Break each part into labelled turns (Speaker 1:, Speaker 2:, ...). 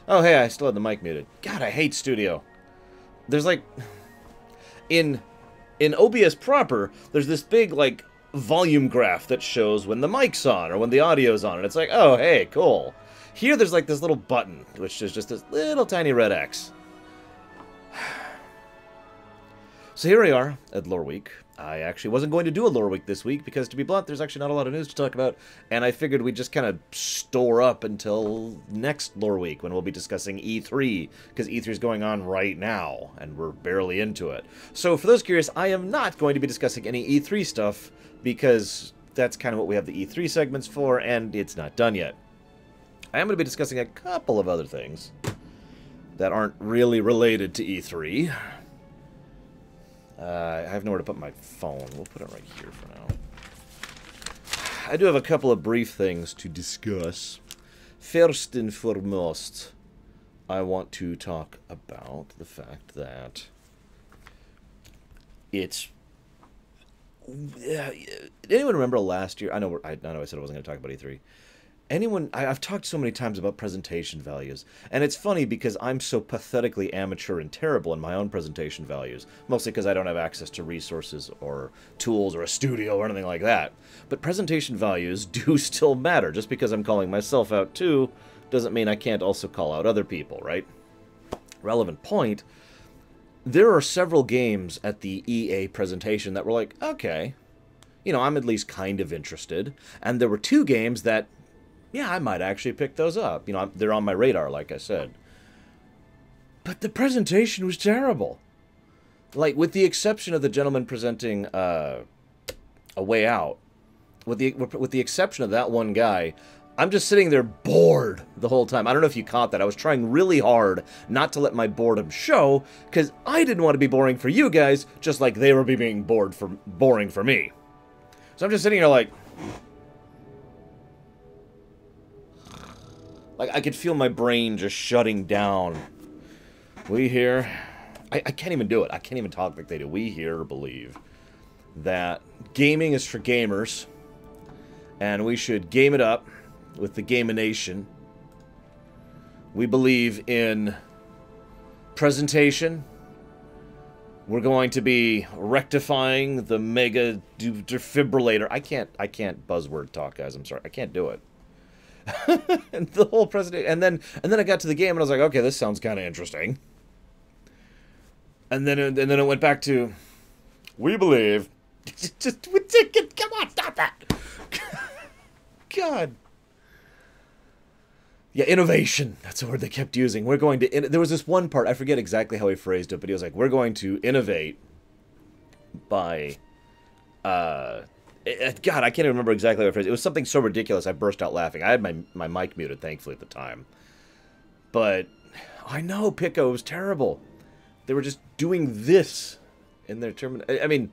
Speaker 1: Oh, hey, I still had the mic muted. God, I hate Studio. There's like... In OBS proper, there's this big, like, volume graph that shows when the mic's on or when the audio's on. And it's like, oh, hey, cool. Here, there's like this little button, which is just this little tiny red X. So here we are at Loreweek. I actually wasn't going to do a Loreweek this week because, to be blunt, there's actually not a lot of news to talk about, and I figured we'd just kind of store up until next Loreweek when we'll be discussing E3, because E3 is going on right now, and we're barely into it. So for those curious, I am not going to be discussing any E3 stuff, because that's kind of what we have the E3 segments for, and it's not done yet. I am going to be discussing a couple of other things that aren't really related to E3. I have nowhere to put my phone. We'll put it right here for now. I do have a couple of brief things to discuss. First and foremost, I want to talk about the fact that it's... anyone remember last year? I know I said I wasn't going to talk about E3. I've talked so many times about presentation values, and it's funny because I'm so pathetically amateur and terrible in my own presentation values, mostly because I don't have access to resources or tools or a studio or anything like that. But presentation values do still matter. Just because I'm calling myself out too doesn't mean I can't also call out other people, right? Relevant point, there are several games at the EA presentation that were like, okay, you know, I'm at least kind of interested, and there were two games that, yeah, I might actually pick those up. You know, they're on my radar, like I said. But the presentation was terrible. Like, with the exception of the gentleman presenting A Way Out, with the exception of that one guy, I'm just sitting there bored the whole time. I don't know if you caught that. I was trying really hard not to let my boredom show, because I didn't want to be boring for you guys, just like they were being boring for me. So I'm just sitting here like... Like, I could feel my brain just shutting down. We here... I can't even do it. I can't even talk like they do. We here believe that gaming is for gamers, and we should game it up with the Gamination. We believe in presentation. We're going to be rectifying the mega defibrillator. I can't buzzword talk, guys. I'm sorry. I can't do it. And the whole presentation, and then I got to the game and I was like, okay, this sounds kind of interesting. And then it went back to, we believe. Just come on, stop that. God. Yeah, innovation. That's the word they kept using. We're going to. There was this one part, I forget exactly how he phrased it, but he was like, we're going to innovate by. God, I can't even remember exactly what phrase. It was something so ridiculous, I burst out laughing. I had my mic muted, thankfully, at the time. But, I know, Pico was terrible. They were just doing this in their I mean...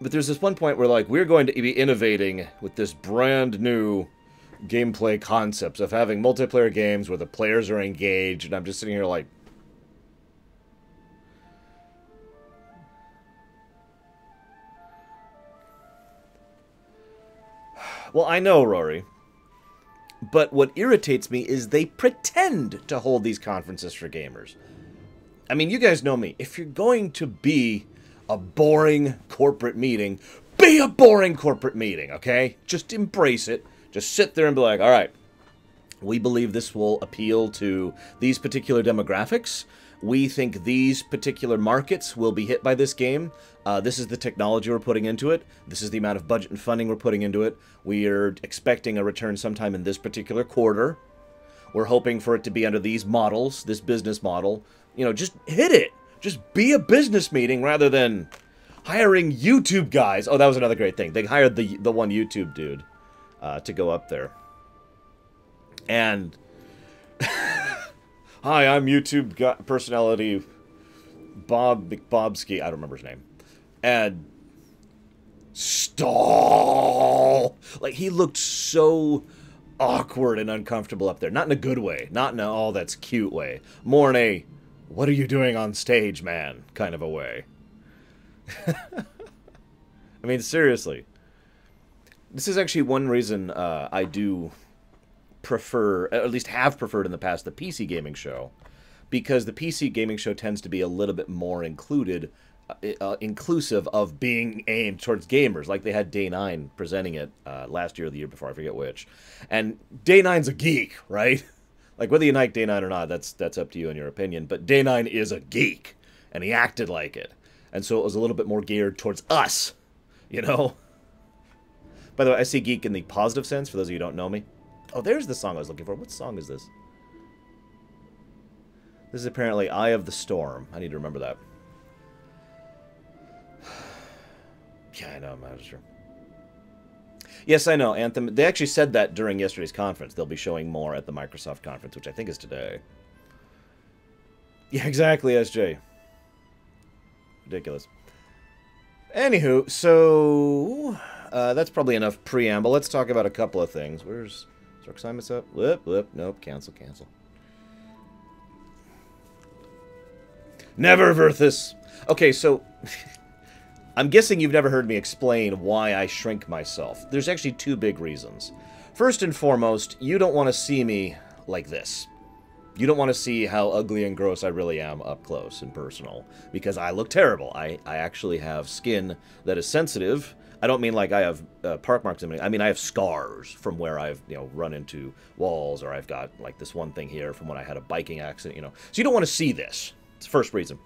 Speaker 1: But there's this one point where, like, we're going to be innovating with this brand new gameplay concepts of having multiplayer games where the players are engaged, and I'm just sitting here like... Well, I know, Rory. But what irritates me is they pretend to hold these conferences for gamers. I mean, you guys know me. If you're going to be a boring corporate meeting, be a boring corporate meeting, okay? Just embrace it. Just sit there and be like, all right, we believe this will appeal to these particular demographics. We think these particular markets will be hit by this game. This is the technology we're putting into it. This is the amount of budget and funding we're putting into it. We are expecting a return sometime in this particular quarter. We're hoping for it to be under these models, this business model. You know, just hit it. Just be a business meeting rather than hiring YouTube guys. Oh, that was another great thing. They hired the one YouTube dude to go up there. And... Hi, I'm YouTube personality Bob Bubsy. I don't remember his name. And stall. Like, he looked so awkward and uncomfortable up there. Not in a good way. Not in a, oh, that's cute way. More in a, what are you doing on stage, man, kind of a way. I mean, seriously. This is actually one reason I do prefer, at least have preferred in the past, the PC gaming show, because the PC gaming show tends to be a little bit more inclusive of being aimed towards gamers. Like they had Day 9 presenting it last year or the year before, I forget which. And Day 9's a geek, right? Like whether you like Day 9 or not, that's up to you and your opinion. But Day 9 is a geek, and he acted like it. And so it was a little bit more geared towards us, you know? By the way, I see geek in the positive sense, for those of you who don't know me. Oh, there's the song I was looking for. What song is this? This is apparently Eye of the Storm. I need to remember that. Yeah, I know, I'm not sure. Yes, I know, Anthem. They actually said that during yesterday's conference. They'll be showing more at the Microsoft conference, which I think is today. Yeah, exactly, SJ. Ridiculous. Anywho, so that's probably enough preamble. Let's talk about a couple of things. Where's Raxaimus up? Whoop, whoop, nope, cancel. Never, Verthus! Okay, so I'm guessing you've never heard me explain why I shrink myself. There's actually two big reasons. First and foremost, you don't want to see me like this. You don't want to see how ugly and gross I really am up close and personal, because I look terrible. I actually have skin that is sensitive. I don't mean like I have park marks in me. I mean I have scars from where I've run into walls, or I've got like this one thing here from when I had a biking accident. So you don't want to see this. It's the first reason.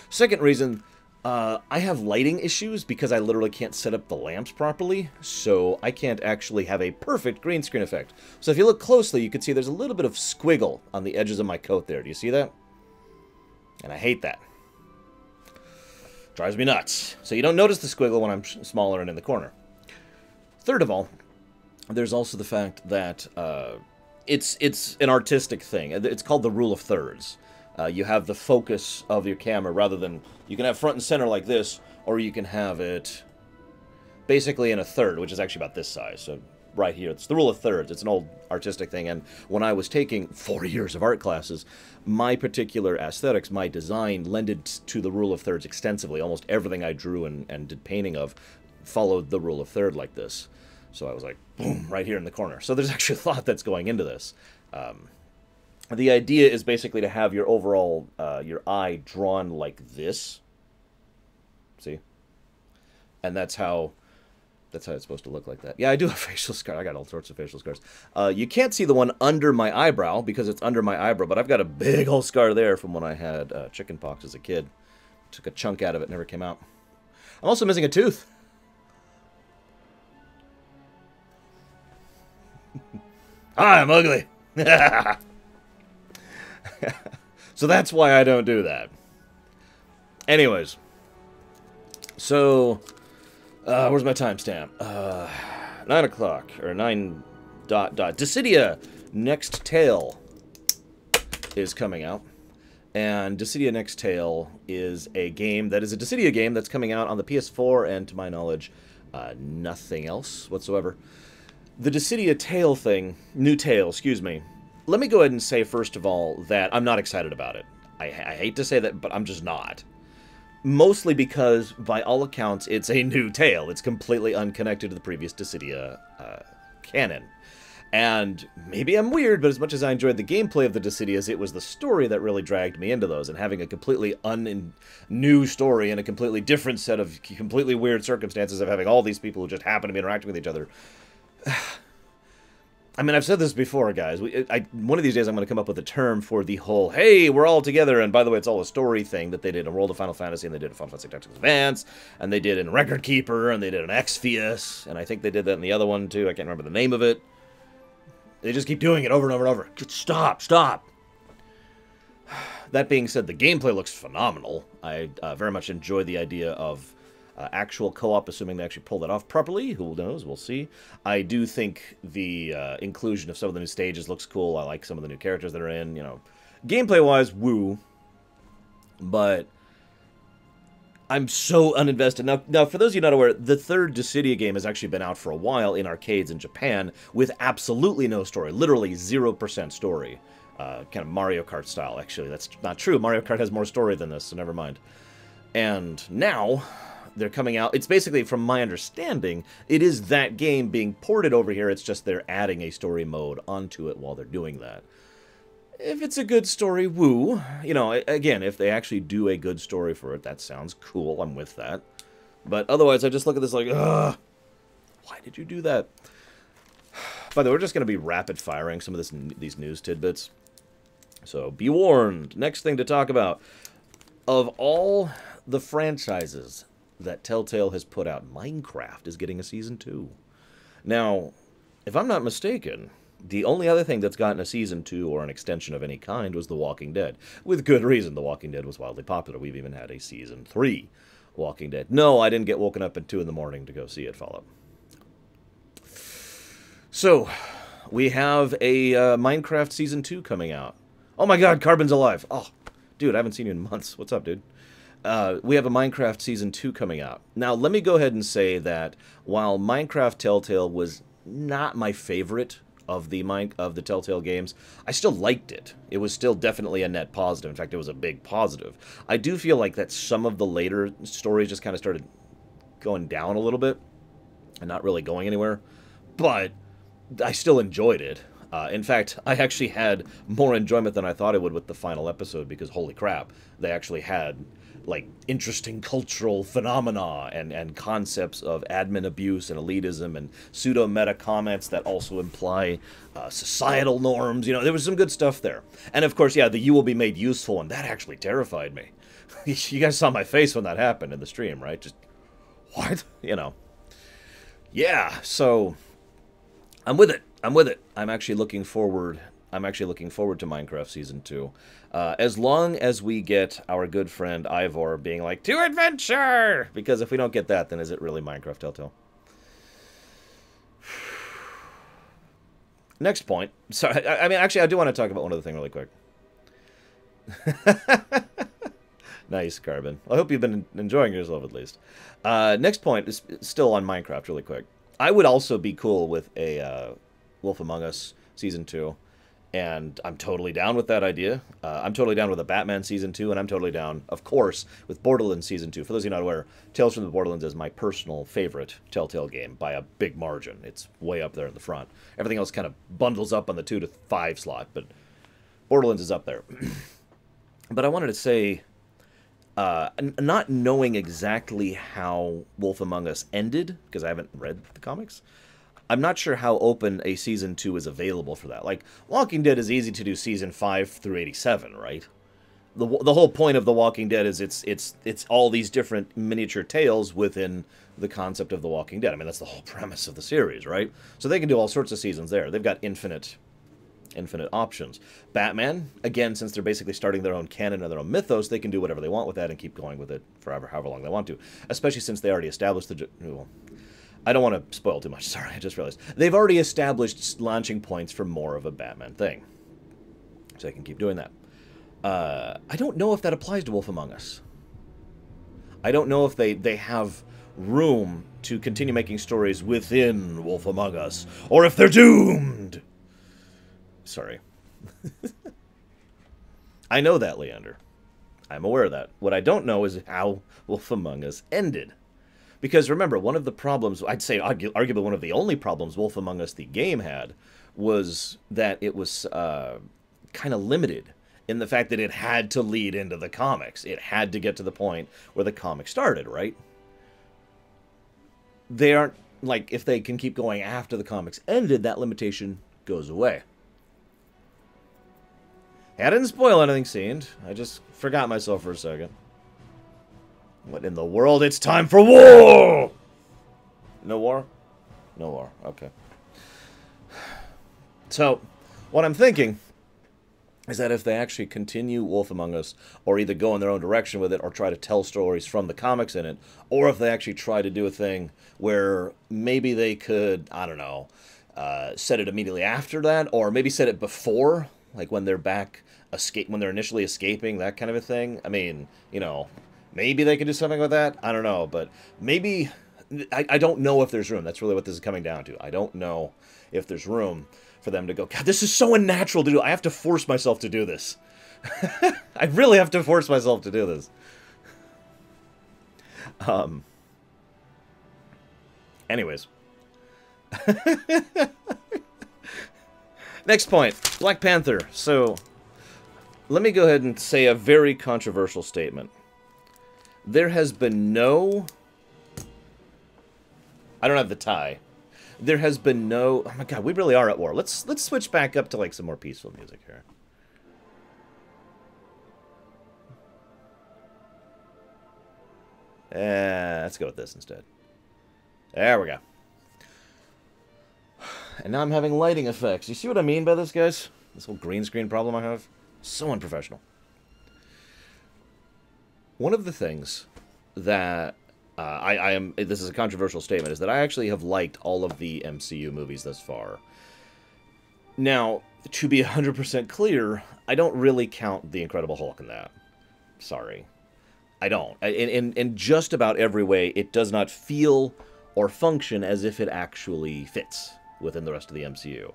Speaker 1: Second reason, I have lighting issues because I literally can't set up the lamps properly, so I can't actually have a perfect green screen effect. So if you look closely, you can see there's a little bit of squiggle on the edges of my coat there. Do you see that? And I hate that. Drives me nuts. So you don't notice the squiggle when I'm smaller and in the corner. Third of all, there's also the fact that it's an artistic thing. It's called the rule of thirds. You have the focus of your camera rather than... You can have front and center like this, or you can have it basically in a third, which is actually about this size. So right here, it's the rule of thirds. It's an old artistic thing, and when I was taking 4 years of art classes, my particular aesthetics, my design, lended to the rule of thirds extensively. Almost everything I drew and did painting of followed the rule of third like this. So I was like, boom, right here in the corner. So there's actually thought that's going into this. The idea is basically to have your overall, your eye drawn like this. See? And that's how it's supposed to look like that. Yeah, I do have facial scars. I got all sorts of facial scars. You can't see the one under my eyebrow because it's under my eyebrow, but I've got a big old scar there from when I had chicken pox as a kid. Took a chunk out of it, never came out. I'm also missing a tooth. Hi, I'm ugly. So that's why I don't do that. Anyways. So, where's my timestamp? 9 o'clock, or 9 ... Dissidia Next Tale is coming out. And Dissidia Next Tale is a game that is a Dissidia game that's coming out on the PS4, and to my knowledge, nothing else whatsoever. The Dissidia Tale thing, New Tale, excuse me. Let me go ahead and say, first of all, that I'm not excited about it. I hate to say that, but I'm just not. Mostly because, by all accounts, it's a new tale. It's completely unconnected to the previous Dissidia canon. And maybe I'm weird, but as much as I enjoyed the gameplay of the Dissidias, it was the story that really dragged me into those. And having a completely new story and a completely different set of completely weird circumstances of having all these people who just happen to be interacting with each other... I mean, I've said this before, guys. One of these days I'm going to come up with a term for the whole, hey, we're all together, and by the way, it's all a story thing that they did in World of Final Fantasy, and they did in Final Fantasy Tactics Advance, and they did in Record Keeper, and they did in Exvius, and I think they did that in the other one, too. I can't remember the name of it. They just keep doing it over and over and over. Stop, stop! That being said, the gameplay looks phenomenal. I very much enjoy the idea of actual co-op, assuming they actually pull that off properly. Who knows? We'll see. I do think the inclusion of some of the new stages looks cool. I like some of the new characters that are in. Gameplay-wise, woo. But I'm so uninvested. Now, for those of you not aware, the third Dissidia game has actually been out for a while in arcades in Japan with absolutely no story. Literally 0% story. Kind of Mario Kart style, actually. That's not true. Mario Kart has more story than this, so never mind. And now... they're coming out. It's basically, from my understanding, it is that game being ported over here. It's just they're adding a story mode onto it while they're doing that. If it's a good story, woo. You know, again, if they actually do a good story for it, that sounds cool. I'm with that. But otherwise, I just look at this like, ugh, why did you do that? By the way, we're just going to be rapid-firing some of these news tidbits. So, be warned. Next thing to talk about. Of all the franchises that Telltale has put out, Minecraft is getting a Season 2. Now, if I'm not mistaken, the only other thing that's gotten a Season 2 or an extension of any kind was The Walking Dead. With good reason. The Walking Dead was wildly popular. We've even had a Season 3 Walking Dead. No, I didn't get woken up at 2 in the morning to go see it, Follow. So, we have a Minecraft Season 2 coming out. Oh my god, Carbon's alive! Oh, dude, I haven't seen you in months. What's up, dude? We have a Minecraft Season 2 coming out. Now, let me go ahead and say that while Minecraft Telltale was not my favorite of the Telltale games, I still liked it. It was still definitely a net positive. In fact, it was a big positive. I do feel like that some of the later stories just kind of started going down a little bit and not really going anywhere. But I still enjoyed it. In fact, I actually had more enjoyment than I thought I would with the final episode because, holy crap, they actually had like interesting cultural phenomena and concepts of admin abuse and elitism and pseudo-meta comments that also imply societal norms. You know, there was some good stuff there. And of course, yeah, the "you will be made useful," and that actually terrified me. You guys saw my face when that happened in the stream, right? Just, what? You know. Yeah, so I'm with it. I'm with it. I'm actually looking forward to Minecraft Season 2. As long as we get our good friend Ivor being like, "To adventure!" Because if we don't get that, then is it really Minecraft Telltale? Next point. Sorry, I mean, actually, I do want to talk about one other thing really quick. Nice, Carbon. Well, I hope you've been enjoying yourself at least. Next point is still on Minecraft really quick. I would also be cool with a Wolf Among Us Season 2. And I'm totally down with that idea. I'm totally down with a Batman Season 2, and I'm totally down, of course, with Borderlands Season 2. For those of you not aware, Tales from the Borderlands is my personal favorite Telltale game by a big margin. It's way up there in the front. Everything else kind of bundles up on the 2 to 5 slot, but Borderlands is up there. But I wanted to say, not knowing exactly how Wolf Among Us ended, because I haven't read the comics, I'm not sure how open a Season 2 is available for that. Like, Walking Dead is easy to do Season 5 through 87, right? The whole point of The Walking Dead is it's all these different miniature tales within the concept of The Walking Dead. I mean, that's the whole premise of the series, right? So they can do all sorts of seasons there. They've got infinite options. Batman, again, since they're basically starting their own canon and their own mythos, they can do whatever they want with that and keep going with it forever, however long they want to. Especially since they already established well, I don't want to spoil too much, sorry, I just realized. They've already established launching points for more of a Batman thing. So they can keep doing that. I don't know if that applies to Wolf Among Us. I don't know if they have room to continue making stories within Wolf Among Us, or if they're doomed! Sorry. I know that, Leander. I'm aware of that. What I don't know is how Wolf Among Us ended. Because remember, one of the problems, I'd say arguably one of the only problems Wolf Among Us the game had, was that it was kind of limited in the fact that it had to lead into the comics. It had to get to the point where the comic started, right? They aren't, like, if they can keep going after the comics ended, that limitation goes away. I didn't spoil anything, Seemed. I just forgot myself for a second. What in the world? It's time for war! No war? No war. Okay. So, what I'm thinking is that if they actually continue Wolf Among Us, or either go in their own direction with it, or try to tell stories from the comics in it, or if they actually try to do a thing where maybe they could, I don't know, set it immediately after that, or maybe set it before, like when they're back, when they're initially escaping, that kind of a thing. I mean, you know, maybe they could do something with that. I don't know, but maybe... I don't know if there's room. That's really what this is coming down to. I don't know if there's room for them to go, God, this is so unnatural to do. I have to force myself to do this. I really have to force myself to do this. Anyways. Next point. Black Panther. So, let me go ahead and say a very controversial statement. There has been no... I don't have the tie. There has been no... Oh my god, we really are at war. Let's switch back up to, like, some more peaceful music here. Let's go with this instead. There we go. And now I'm having lighting effects. You see what I mean by this, guys? This whole green screen problem I have? So unprofessional. One of the things that I am... This is a controversial statement, is that I actually have liked all of the MCU movies thus far. Now, to be 100% clear, I don't really count The Incredible Hulk in that. Sorry. I don't. In just about every way, it does not feel or function as if it actually fits within the rest of the MCU.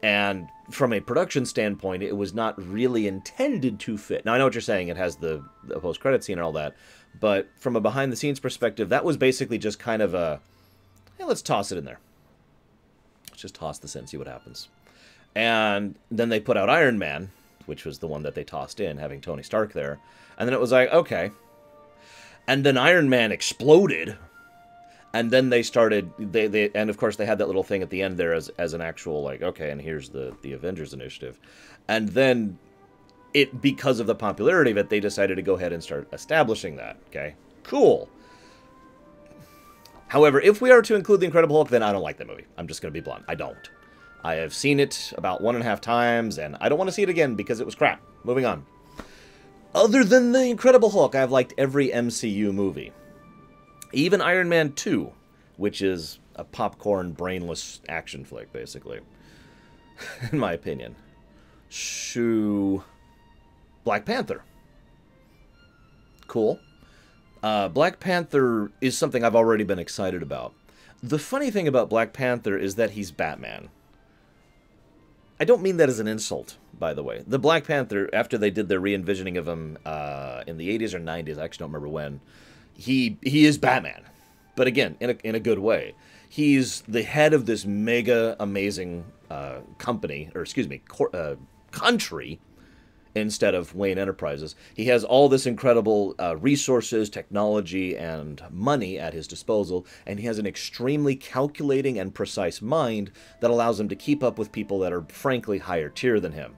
Speaker 1: And from a production standpoint, it was not really intended to fit. Now, I know what you're saying. It has the post-credit scene and all that. But from a behind-the-scenes perspective, that was basically just kind of a, hey, let's toss it in there. Let's just toss this in, see what happens. And then they put out Iron Man, which was the one that they tossed in, having Tony Stark there. And then it was like, okay. And then Iron Man exploded. And then they started, and of course they had that little thing at the end there as an actual, like, okay, and here's the Avengers Initiative. And then, because of the popularity of it, they decided to go ahead and start establishing that, okay? Cool. However, if we are to include The Incredible Hulk, then I don't like that movie. I'm just going to be blunt. I don't. I have seen it about 1.5 times, and I don't want to see it again because it was crap. Moving on. Other than The Incredible Hulk, I've liked every MCU movie. Even Iron Man 2, which is a popcorn, brainless action flick, basically. In my opinion. Shoo. Black Panther. Cool. Black Panther is something I've already been excited about. The funny thing about Black Panther is that he's Batman. I don't mean that as an insult, by the way. The Black Panther, after they did their re-envisioning of him in the 80s or 90s, I actually don't remember when, he is Batman. But again, in a good way. He's the head of this mega amazing company, or excuse me, country, instead of Wayne Enterprises. He has all this incredible resources, technology, and money at his disposal, and he has an extremely calculating and precise mind that allows him to keep up with people that are frankly higher tier than him.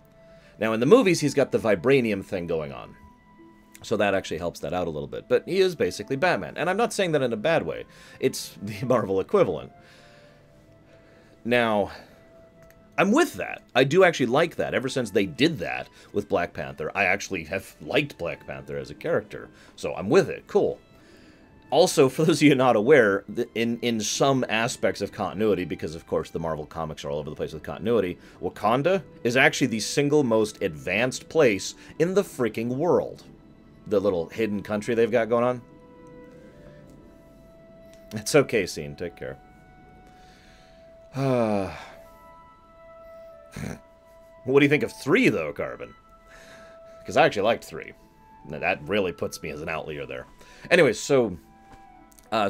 Speaker 1: Now, in the movies, he's got the vibranium thing going on. So that actually helps that out a little bit. But he is basically Batman. And I'm not saying that in a bad way. It's the Marvel equivalent. Now, I'm with that. I do actually like that. Ever since they did that with Black Panther, I actually have liked Black Panther as a character. So I'm with it. Cool. Also, for those of you not aware, in some aspects of continuity, because of course the Marvel comics are all over the place with continuity, Wakanda is actually the single most advanced place in the freaking world. The little hidden country they've got going on. It's okay, Scene. Take care. What do you think of 3, though, Carbon? Because I actually liked 3. That really puts me as an outlier there. Anyways, so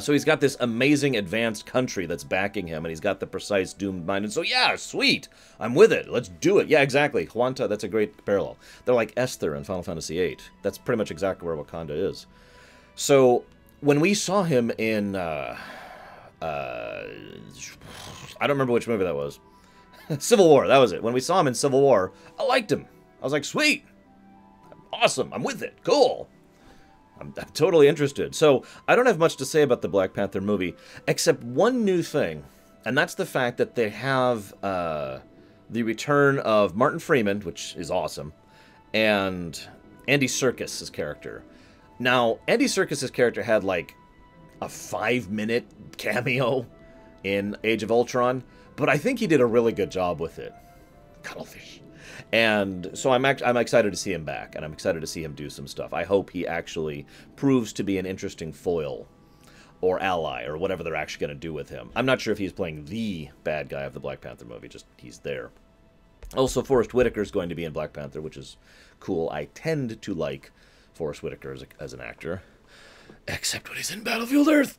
Speaker 1: he's got this amazing advanced country that's backing him, and he's got the precise doomed mind. And so, yeah, sweet. I'm with it. Let's do it. Yeah, exactly. Huanta, that's a great parallel. They're like Esther in Final Fantasy VIII. That's pretty much exactly where Wakanda is. So, when we saw him in, I don't remember which movie that was. Civil War, that was it. When we saw him in Civil War, I liked him. I was like, sweet. Awesome. I'm with it. Cool. I'm totally interested. So, I don't have much to say about the Black Panther movie, except one new thing, and that's the fact that they have the return of Martin Freeman, which is awesome, and Andy Serkis' character. Now, Andy Serkis' character had, like, a 5-minute cameo in Age of Ultron, but I think he did a really good job with it. Cuttlefish. And so I'm excited to see him back, and I'm excited to see him do some stuff. I hope he actually proves to be an interesting foil or ally or whatever they're actually going to do with him. I'm not sure if he's playing the bad guy of the Black Panther movie, just he's there. Also, Forrest Whitaker is going to be in Black Panther, which is cool. I tend to like Forrest Whitaker as an actor, except when he's in Battlefield Earth.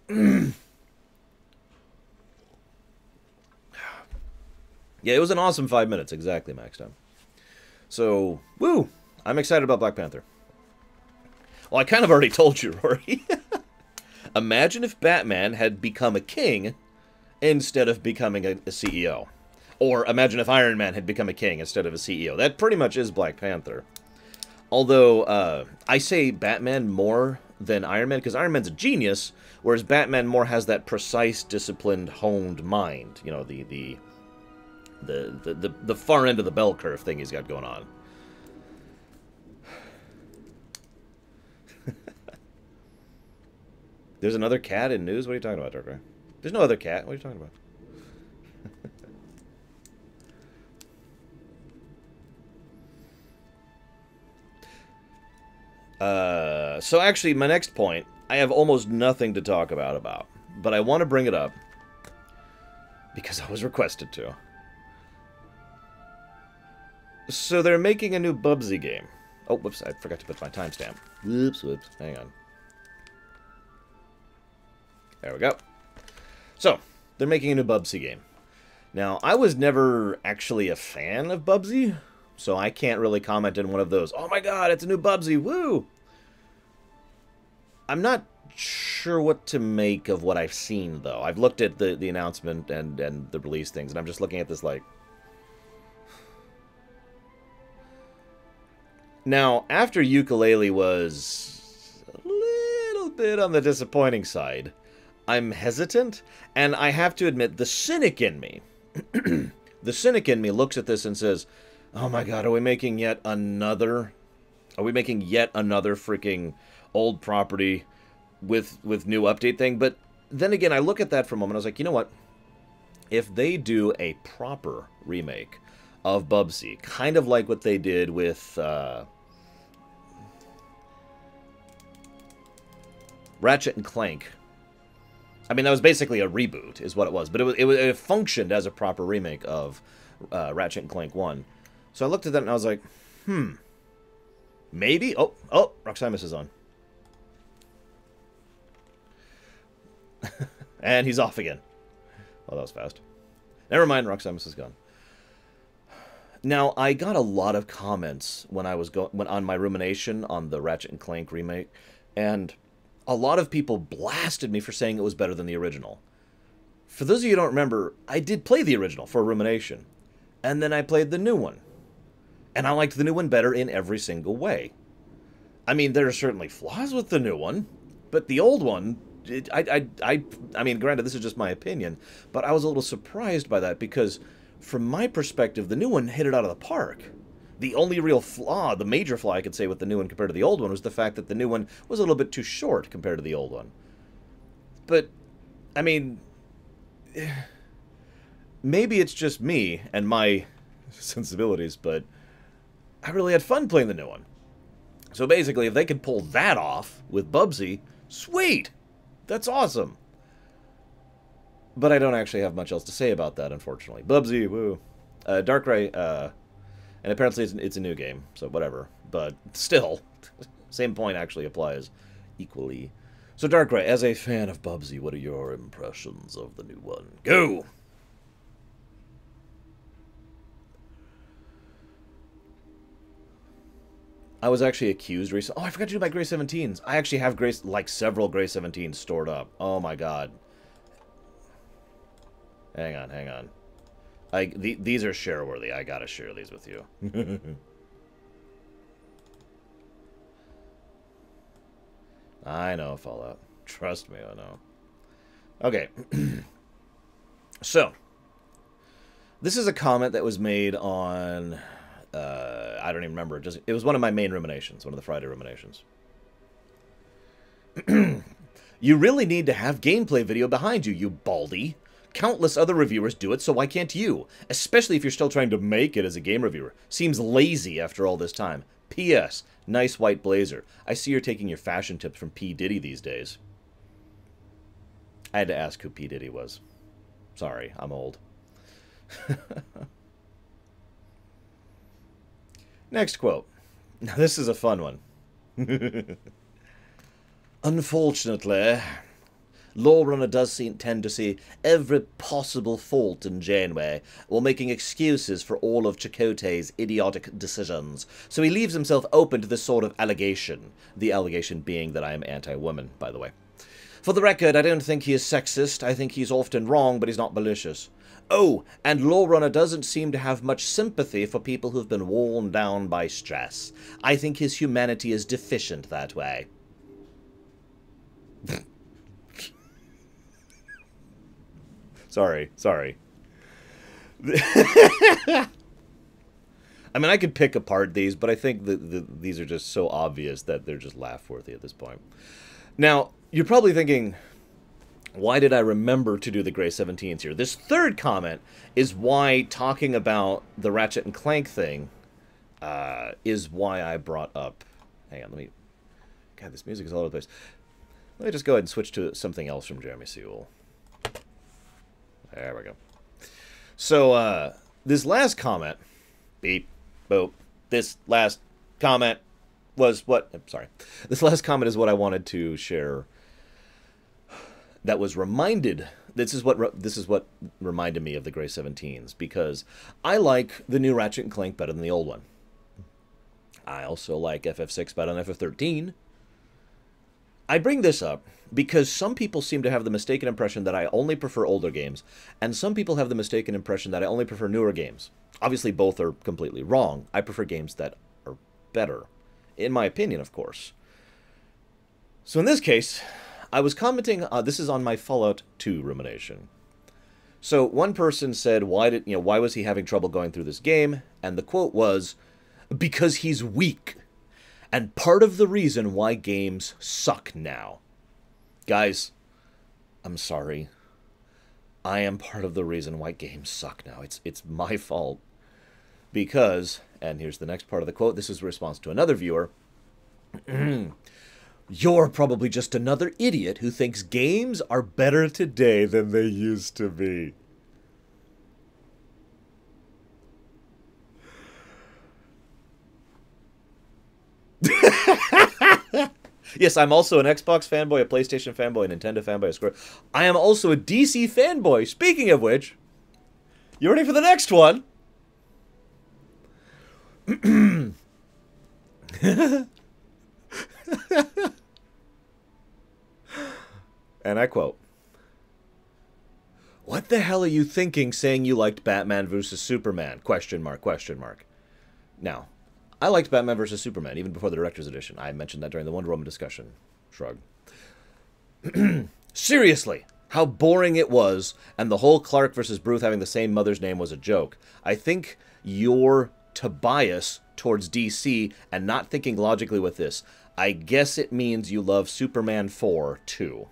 Speaker 1: Yeah, it was an awesome 5 minutes, exactly, max time. So, woo! I'm excited about Black Panther. Well, I kind of already told you, Rory. Imagine if Batman had become a king instead of becoming a CEO. Or imagine if Iron Man had become a king instead of a CEO. That pretty much is Black Panther. Although, I say Batman more than Iron Man, because Iron Man's a genius, whereas Batman more has that precise, disciplined, honed mind. You know, the far end of the bell curve thing he's got going on. There's another cat in news? What are you talking about, Darkrai? There's no other cat. What are you talking about? So actually, my next point, I have almost nothing to talk about, but I want to bring it up because I was requested to. So they're making a new Bubsy game. Oh, whoops, I forgot to put my timestamp. Whoops, hang on. There we go. So, they're making a new Bubsy game. Now, I was never actually a fan of Bubsy, so I can't really comment in one of those, oh my god, it's a new Bubsy, woo! I'm not sure what to make of what I've seen, though. I've looked at the announcement and the release things, and I'm just looking at this like... Now, after Ukulele was a little bit on the disappointing side, I'm hesitant, and I have to admit, the cynic in me, the cynic in me looks at this and says, oh my god, are we making yet another freaking old property with new update thing? But then again, I look at that for a moment, I was like, you know what? If they do a proper remake of Bubsy, kind of like what they did with Ratchet and Clank. I mean, that was basically a reboot, is what it was. But it functioned as a proper remake of Ratchet and Clank 1. So I looked at that and I was like, maybe? Oh, Raxaimus is on. And he's off again. Well, that was fast. Never mind, Raxaimus is gone. Now, I got a lot of comments when I was on my rumination on the Ratchet and Clank remake, and a lot of people blasted me for saying it was better than the original. For those of you who don't remember, I did play the original for rumination, and then I played the new one. And I liked the new one better in every single way. I mean, there are certainly flaws with the new one, but the old one, I mean, granted, this is just my opinion, but I was a little surprised by that because, from my perspective, the new one hit it out of the park. The only real flaw, the major flaw I could say with the new one compared to the old one, was the fact that the new one was a little bit too short compared to the old one. But, I mean, maybe it's just me and my sensibilities, but I really had fun playing the new one. So basically, if they could pull that off with Bubsy, sweet! That's awesome! But I don't actually have much else to say about that, unfortunately. Bubsy, woo. Darkrai, and apparently it's a new game, so whatever. But still, same point actually applies equally. So Darkrai, as a fan of Bubsy, what are your impressions of the new one? Go! I was actually accused recently. Oh, I forgot to do my Gray 17s. I actually have several Gray 17s stored up. Oh my god. Hang on. These are share-worthy. I gotta share these with you. I know, Fallout. Trust me, I know. Okay. So, this is a comment that was made on... I don't even remember. It was one of my main ruminations, one of the Friday ruminations. You really need to have gameplay video behind you, you baldy. Countless other reviewers do it, so why can't you? Especially if you're still trying to make it as a game reviewer. Seems lazy after all this time. P.S. Nice white blazer. I see you're taking your fashion tips from P. Diddy these days. I had to ask who P. Diddy was. Sorry, I'm old. Next quote. Now, this is a fun one. Unfortunately, Lawrunner does tend to see every possible fault in Janeway, while making excuses for all of Chakotay's idiotic decisions. So he leaves himself open to this sort of allegation. The allegation being that I am anti-woman, by the way. For the record, I don't think he is sexist. I think he's often wrong, but he's not malicious. Oh, and Lawrunner doesn't seem to have much sympathy for people who've been worn down by stress. I think his humanity is deficient that way. Sorry. I mean, I could pick apart these, but I think that these are just so obvious that they're just laugh-worthy at this point. Now, you're probably thinking, why did I remember to do the Gray 17s here? This third comment is why talking about the Ratchet and Clank thing is why I brought up... Hang on, let me... God, this music is all over the place. Let me just go ahead and switch to something else from Jeremy Sewell. There we go. So, this last comment... Beep, boop. This last comment was what... I'm sorry. This last comment is what I wanted to share... That was reminded. This is what reminded me of the Gray 17s, because I like the new Ratchet and Clank better than the old one. I also like FF6 better than FF13. I bring this up because some people seem to have the mistaken impression that I only prefer older games, and some people have the mistaken impression that I only prefer newer games. Obviously, both are completely wrong. I prefer games that are better, in my opinion, of course. So in this case, I was commenting, this is on my Fallout 2 rumination. So one person said, why was he having trouble going through this game? And the quote was, because he's weak. And part of the reason why games suck now. Guys, I'm sorry. I am part of the reason why games suck now. It's my fault. Because, and here's the next part of the quote, this is a response to another viewer. You're probably just another idiot who thinks games are better today than they used to be. Yes, I'm also an Xbox fanboy, a PlayStation fanboy, a Nintendo fanboy, a Square. I am also a DC fanboy. Speaking of which, you ready for the next one? And I quote, "What the hell are you thinking saying you liked Batman vs. Superman? Question mark, question mark." Now, I liked Batman vs. Superman even before the Director's Edition. I mentioned that during the Wonder Woman discussion. Shrug. Seriously, how boring it was, and the whole Clark versus Bruce having the same mother's name was a joke. I think you're Tobias towards DC and not thinking logically with this. I guess it means you love Superman 4 too.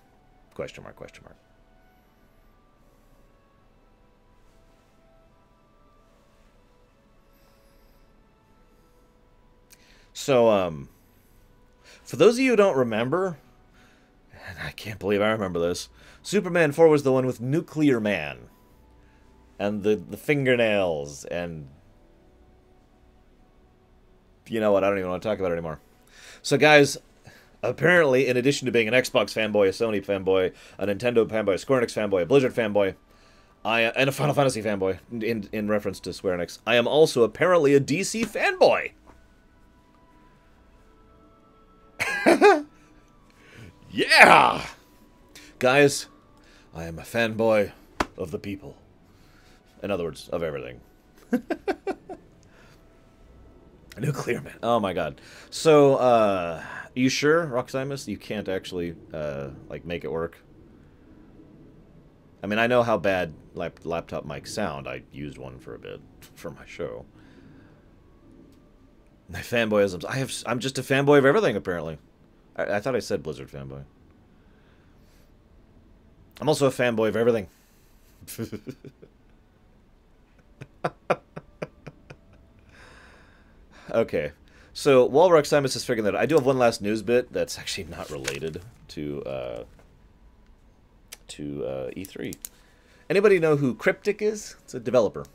Speaker 1: Question mark, question mark. So, for those of you who don't remember, and I can't believe I remember this, Superman 4 was the one with Nuclear Man. And the fingernails, and... You know what, I don't even want to talk about it anymore. So guys, apparently, in addition to being an Xbox fanboy, a Sony fanboy, a Nintendo fanboy, a Square Enix fanboy, a Blizzard fanboy, and a Final Fantasy fanboy, in reference to Square Enix, I am also apparently a DC fanboy! Yeah! Guys, I am a fanboy of the people. In other words, of everything. Nuclear Man. Oh my god. So, you sure, Raxaimus, you can't actually, like, make it work? I mean, I know how bad laptop mics sound. I used one for a bit for my show. My fanboyisms. I'm just a fanboy of everything, apparently. I thought I said Blizzard fanboy. I'm also a fanboy of everything. Okay. So, while Raxaimus is figuring that out, I do have one last news bit that's actually not related to E3. Anybody know who Cryptic is? It's a developer.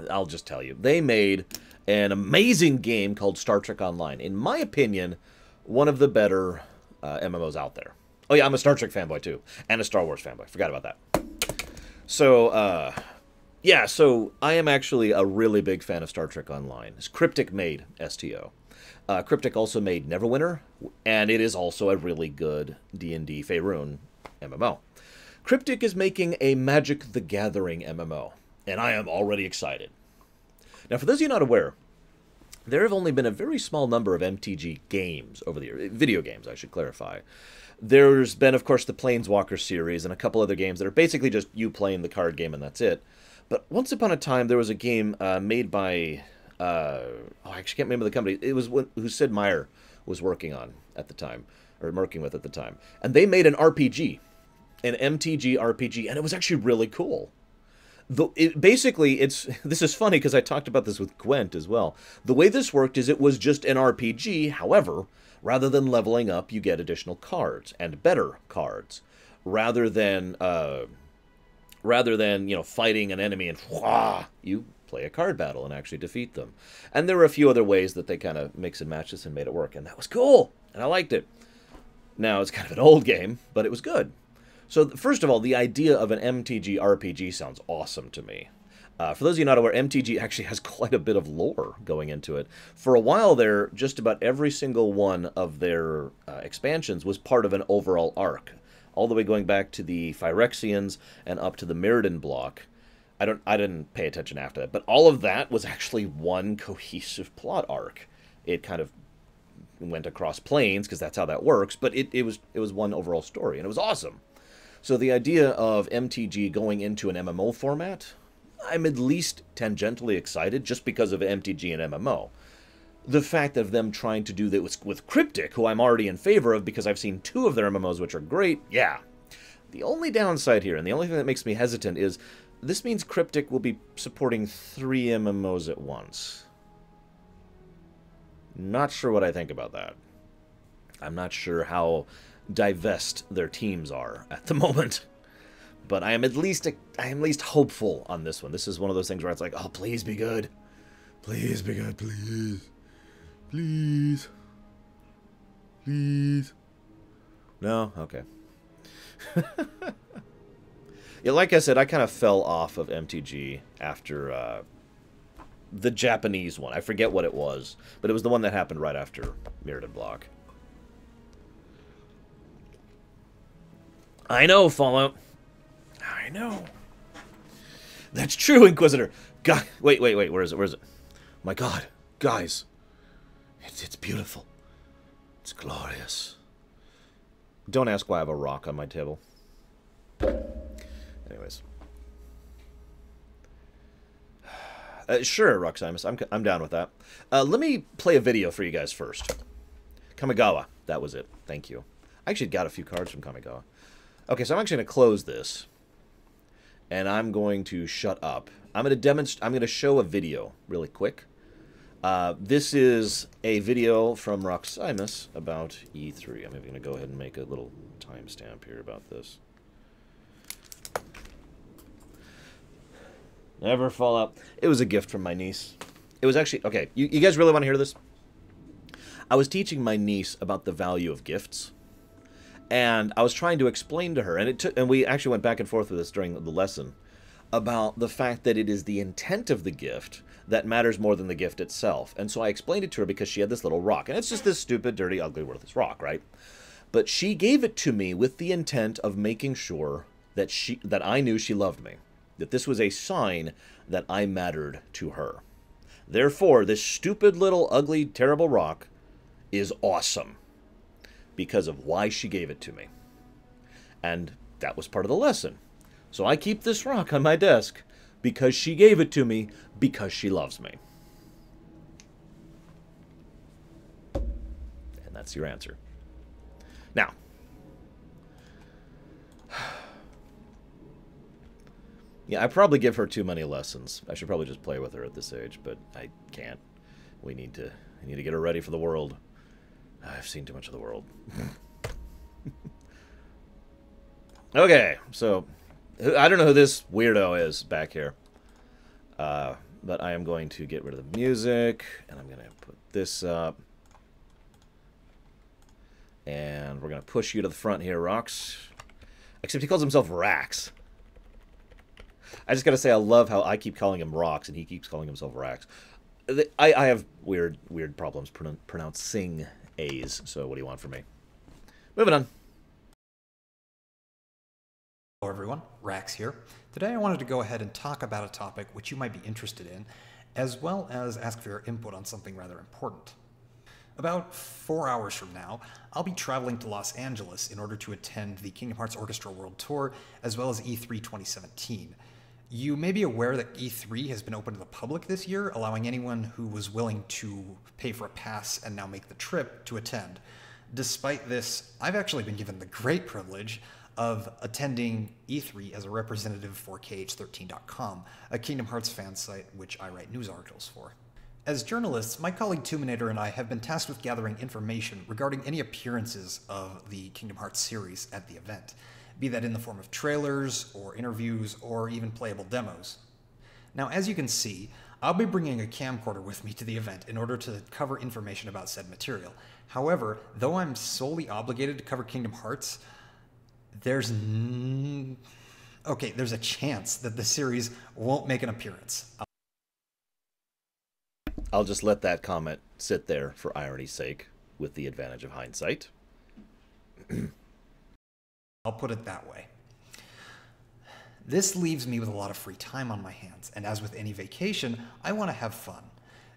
Speaker 1: I'll just tell you. They made an amazing game called Star Trek Online. In my opinion, one of the better MMOs out there. Oh yeah, I'm a Star Trek fanboy too, and a Star Wars fanboy. Forgot about that. So, yeah, so I am actually a really big fan of Star Trek Online. Cryptic made STO. Cryptic also made Neverwinter, and it is also a really good D&D Faerun MMO. Cryptic is making a Magic the Gathering MMO, and I am already excited. Now, for those of you not aware, there have only been a very small number of MTG games over the years. Video games, I should clarify. There's been, of course, the Planeswalker series and a couple other games that are basically just you playing the card game and that's it. But once upon a time, there was a game made by... I actually can't remember the company. It was who Sid Meier was working on at the time, or working with at the time. And they made an RPG, an MTG RPG, and it was actually really cool. Basically, this is funny because I talked about this with Gwent as well. The way this worked is it was just an RPG, however, rather than leveling up, you get additional cards, and better cards. Rather than fighting an enemy and you play a card battle and actually defeat them. And there were a few other ways that they kind of mix and match this and made it work, and that was cool, and I liked it. Now, it's kind of an old game, but it was good. So, first of all, the idea of an MTG RPG sounds awesome to me. For those of you not aware, MTG actually has quite a bit of lore going into it. For a while there, just about every single one of their expansions was part of an overall arc, all the way going back to the Phyrexians and up to the Mirrodin block. I didn't pay attention after that, but all of that was actually one cohesive plot arc. It kind of went across planes because that's how that works, but it was one overall story, and it was awesome. So the idea of MTG going into an MMO format, I'm at least tangentially excited just because of MTG and MMO. The fact of them trying to do that with Cryptic, who I'm already in favor of because I've seen 2 of their MMOs which are great, yeah. The only downside here, and the only thing that makes me hesitant is this means Cryptic will be supporting 3 MMOs at once. Not sure what I think about that. I'm not sure how divest their teams are at the moment. But I am at least hopeful on this one. This is one of those things where it's like, oh, please be good. Please be good, please. Please. Please. No? Okay. Yeah, like I said, I kind of fell off of MTG after the Japanese one. I forget what it was, but it was the one that happened right after Mirrodin block. I know, Fallout. I know. That's true, Inquisitor. God, wait. Where is it? My God, guys, it's beautiful. It's glorious. Don't ask why I have a rock on my table. Anyways. Sure, Raxaimus. I'm down with that. Let me play a video for you guys first. Kamigawa. That was it. Thank you. I actually got a few cards from Kamigawa. Okay, so I'm actually going to close this. And I'm going to shut up. I'm going to show a video really quick. This is a video from Raxaimus about E3. I'm even going to go ahead and make a little timestamp here about this. Never Fallout. It was a gift from my niece. It was actually... Okay, you guys really want to hear this? I was teaching my niece about the value of gifts. And I was trying to explain to her, and we actually went back and forth with this during the lesson, about the fact that it is the intent of the gift that matters more than the gift itself. And so I explained it to her because she had this little rock. And it's just this stupid, dirty, ugly, worthless rock, right? But she gave it to me with the intent of making sure that I knew she loved me. That this was a sign that I mattered to her. Therefore, this stupid little ugly, terrible rock is awesome because of why she gave it to me. And that was part of the lesson. So I keep this rock on my desk because she gave it to me because she loves me. And that's your answer. Now, yeah, I probably give her too many lessons. I should probably just play with her at this age, but I can't. I need to get her ready for the world. I've seen too much of the world. Okay, so I don't know who this weirdo is back here. But I am going to get rid of the music, and I'm going to put this up. And we're going to push you to the front here, Rox. Except he calls himself Rax. I just got to say, I love how I keep calling him Rox, and he keeps calling himself Rax. I have weird problems pronouncing A's, so what do you want from me? Moving on.
Speaker 2: Hello everyone, Rax here. Today I wanted to go ahead and talk about a topic which you might be interested in, as well as ask for your input on something rather important. About 4 hours from now, I'll be traveling to Los Angeles in order to attend the Kingdom Hearts Orchestra World Tour, as well as E3 2017. You may be aware that E3 has been open to the public this year, allowing anyone who was willing to pay for a pass and now make the trip to attend. Despite this, I've actually been given the great privilege of attending E3 as a representative for KH13.com, a Kingdom Hearts fan site which I write news articles for. As journalists, my colleague Tuminator and I have been tasked with gathering information regarding any appearances of the Kingdom Hearts series at the event, be that in the form of trailers, or interviews, or even playable demos. Now, as you can see, I'll be bringing a camcorder with me to the event in order to cover information about said material. However, though I'm solely obligated to cover Kingdom Hearts, there's a chance that the series won't make an appearance.
Speaker 1: I'll just let that comment sit there for irony's sake, with the advantage of hindsight.
Speaker 2: I'll put it that way. This leaves me with a lot of free time on my hands, and as with any vacation, I want to have fun.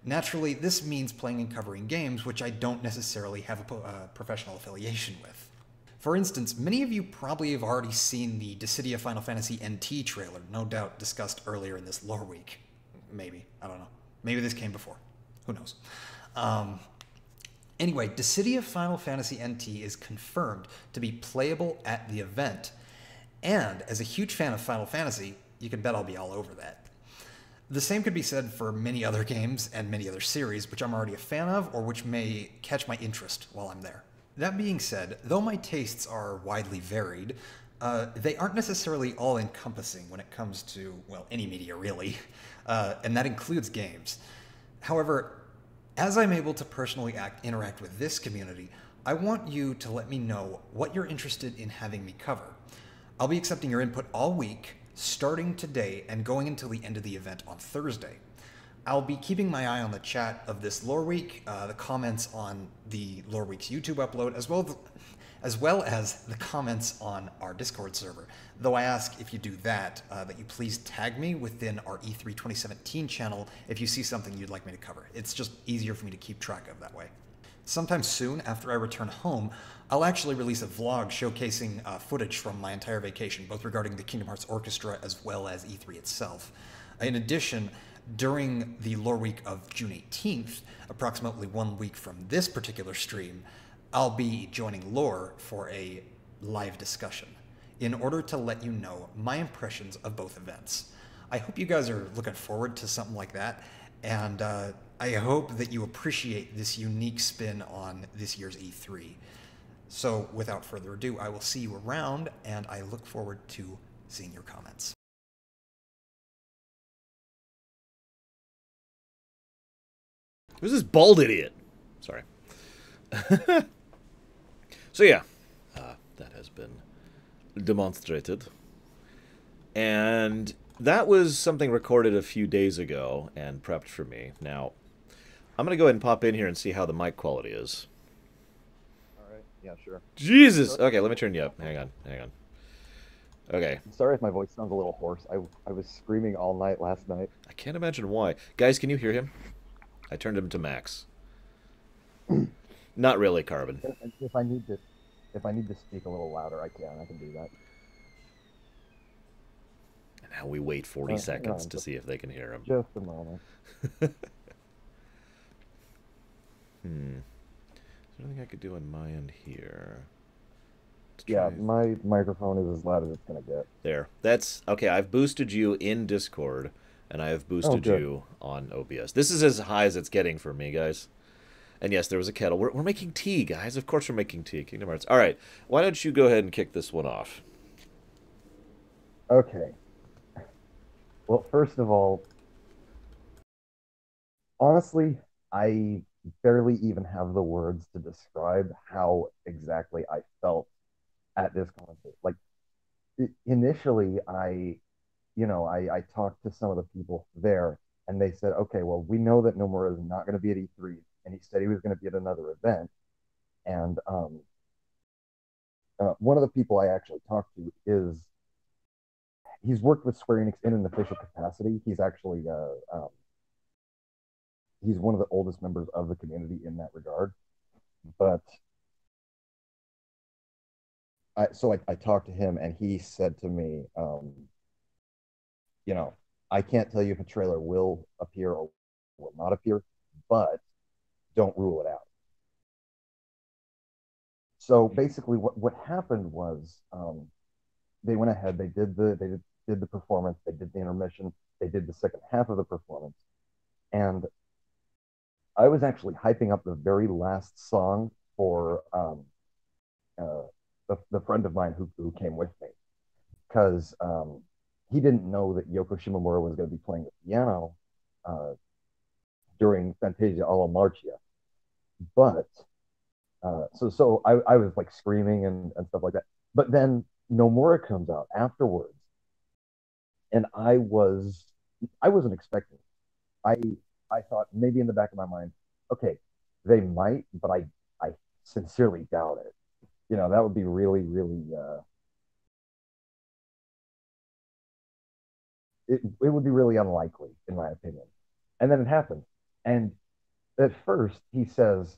Speaker 2: Naturally, this means playing and covering games which I don't necessarily have a professional affiliation with. For instance, many of you probably have already seen the Dissidia Final Fantasy NT trailer, no doubt discussed earlier in this Loreweek. Maybe, I don't know. Maybe this came before. Who knows? Anyway, Dissidia Final Fantasy NT is confirmed to be playable at the event. And as a huge fan of Final Fantasy, you can bet I'll be all over that. The same could be said for many other games and many other series which I'm already a fan of or which may catch my interest while I'm there. That being said, though my tastes are widely varied, they aren't necessarily all-encompassing when it comes to, well, any media really, and that includes games. However, as I'm able to personally interact with this community, I want you to let me know what you're interested in having me cover. I'll be accepting your input all week, starting today and going until the end of the event on Thursday. I'll be keeping my eye on the chat of this Loreweek, the comments on the Loreweek's YouTube upload, as well as the comments on our Discord server. Though I ask if you do that, that you please tag me within our E3 2017 channel if you see something you'd like me to cover. It's just easier for me to keep track of that way. Sometime soon, after I return home, I'll actually release a vlog showcasing footage from my entire vacation, both regarding the Kingdom Hearts Orchestra as well as E3 itself. In addition, during the Loreweek of June 18th, approximately 1 week from this particular stream, I'll be joining Lore for a live discussion in order to let you know my impressions of both events. I hope you guys are looking forward to something like that, and I hope that you appreciate this unique spin on this year's E3. So without further ado, I will see you around, and I look forward to seeing your comments.
Speaker 1: Who's this bald idiot? Sorry. So yeah, that has been demonstrated. And that was something recorded a few days ago and prepped for me. Now, I'm going to go ahead and pop in here and see how the mic quality is.
Speaker 3: Alright, yeah, sure.
Speaker 1: Jesus! Okay, let me turn you up. Hang on. Okay.
Speaker 3: I'm sorry if my voice sounds a little hoarse. I was screaming all night last night.
Speaker 1: I can't imagine why. Guys, can you hear him? I turned him to max. Not really, Carbon.
Speaker 3: If I need to speak a little louder, I can do that.
Speaker 1: And now we wait 40 seconds to see if they can hear him.
Speaker 3: Just a moment.
Speaker 1: Is there anything I could do on my end here?
Speaker 3: Yeah, my microphone is as loud as it's gonna get.
Speaker 1: There. That's okay. I've boosted you in Discord, and I have boosted you on OBS. This is as high as it's getting for me, guys. And yes, there was a kettle. We're making tea, guys. Of course we're making tea. Kingdom Hearts. All right. Why don't you go ahead and kick this one off?
Speaker 3: Okay. Well, first of all, honestly, I barely even have the words to describe how exactly I felt at this concert. Like initially, I talked to some of the people there, and they said, okay, well, we know that Nomura is not going to be at E3, and he said he was going to be at another event. And one of the people I actually talked to is he's worked with Square Enix in an official capacity. He's actually he's one of the oldest members of the community in that regard. But I talked to him, and he said to me, you know, I can't tell you if a trailer will appear or will not appear, but don't rule it out. So basically, what happened was they went ahead, did the performance, they did the intermission, they did the second half of the performance, and I was actually hyping up the very last song for uh, the friend of mine who came with me because he didn't know that Yoko Shimomura was going to be playing the piano uh, during Fantasia alla Marcia. But I was like screaming and stuff like that. But then Nomura comes out afterwards, and I wasn't expecting it. I thought maybe in the back of my mind, okay, they might, but I sincerely doubt it. That would be really, really it would be really unlikely, in my opinion. And then it happened. And at first, he says,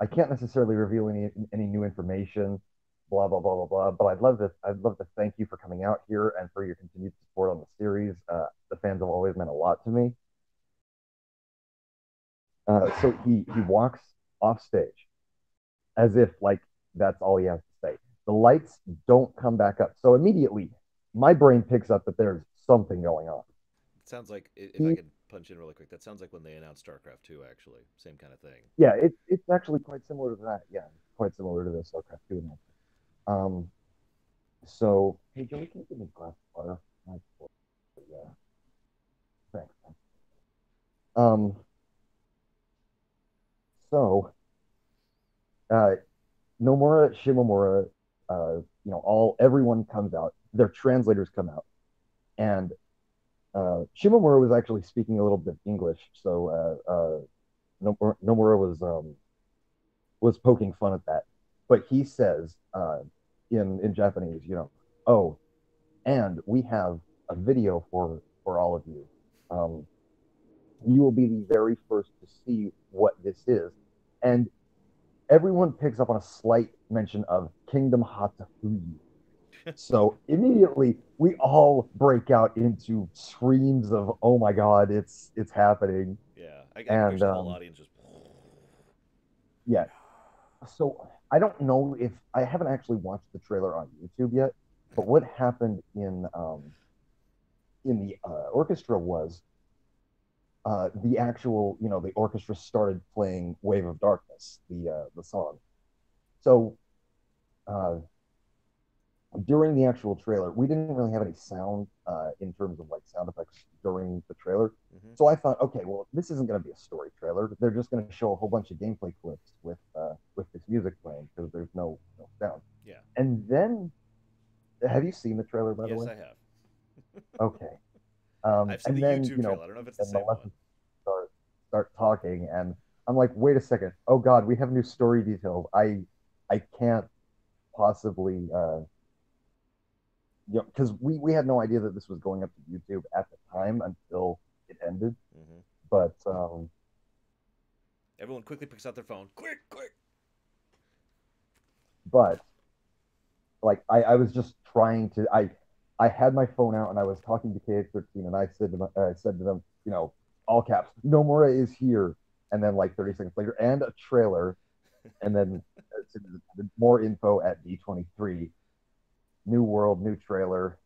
Speaker 3: I can't necessarily reveal any new information, blah blah blah blah blah. But I'd love to thank you for coming out here and for your continued support on the series. The fans have always meant a lot to me. So he walks off stage as if like that's all he has to say. The lights don't come back up. So immediately, my brain picks up that there's something going on.
Speaker 1: It sounds like, if I
Speaker 3: He,
Speaker 1: could punch in really quick, that sounds like when they announced StarCraft 2, actually. Same kind of thing.
Speaker 3: yeah, it's actually quite similar to that. Yeah, quite similar to the StarCraft 2 announcement. Um, so, hey, Joey, can you give me a glass of water? Yeah, thanks. Um, so, uh, Nomura, Shimomura, everyone comes out. Their translators come out, and Shimomura was actually speaking a little bit English, so Nomura was poking fun at that. But he says in Japanese, oh, and we have a video for all of you. Um, you will be the very first to see what this is, and everyone picks up on a slight mention of Kingdom Hatafuji. So immediately we all break out into screams of "Oh my God, it's happening!"
Speaker 1: Yeah, I can
Speaker 3: And
Speaker 1: picture the whole audience just.
Speaker 3: yeah, so I don't know if I haven't actually watched the trailer on YouTube yet, but what happened in the orchestra was the actual, the orchestra started playing "Wave of Darkness," the song. So uh, during the actual trailer, we didn't really have any sound in terms of like sound effects during the trailer.
Speaker 1: Hmm.
Speaker 3: So I thought, okay, well, this isn't going to be a story trailer. They're just going to show a whole bunch of gameplay clips with this music playing because there's no sound.
Speaker 1: Yeah.
Speaker 3: And then, have you seen the trailer, by the
Speaker 1: Yes,
Speaker 3: way?
Speaker 1: I have.
Speaker 3: Okay.
Speaker 1: I've seen
Speaker 3: And
Speaker 1: the
Speaker 3: then
Speaker 1: YouTube trailer. I don't know if it's the
Speaker 3: and the
Speaker 1: same one.
Speaker 3: lessons start talking, and I'm like, wait a second. Oh God, we have new story details. I can't possibly because we had no idea that this was going up to YouTube at the time until it ended.
Speaker 1: Hmm.
Speaker 3: But
Speaker 1: Everyone quickly picks out their phone. Quick, quick.
Speaker 3: but like I was just trying to I had my phone out and I was talking to KH13 and I said to them, all caps, Nomura is here. And then like 30 seconds later, and a trailer, and then more info at D23, new world, new trailer,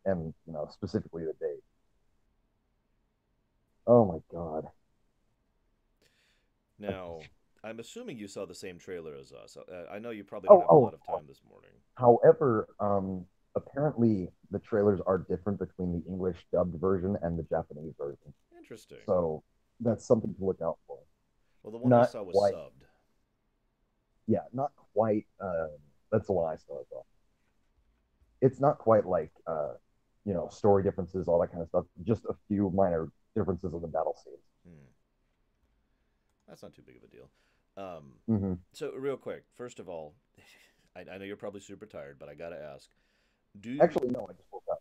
Speaker 3: and specifically the date. Oh my God.
Speaker 1: Now, I'm assuming you saw the same trailer as us. I know you probably don't
Speaker 3: Oh,
Speaker 1: have a lot of time this morning.
Speaker 3: however, apparently the trailers are different between the English dubbed version and the Japanese version.
Speaker 1: Interesting.
Speaker 3: So, that's something to look out for.
Speaker 1: Well, the one we
Speaker 3: Not
Speaker 1: saw was
Speaker 3: quite,
Speaker 1: subbed.
Speaker 3: yeah, not quite. That's the one I saw as well. It's not quite like story differences, all that kind of stuff. Just a few minor differences in the battle scenes.
Speaker 1: Hmm. That's not too big of a deal. Um,
Speaker 3: Mm-hmm.
Speaker 1: so real quick, first of all, I know you're probably super tired, but I gotta ask, do you
Speaker 3: Actually, no, I just woke up.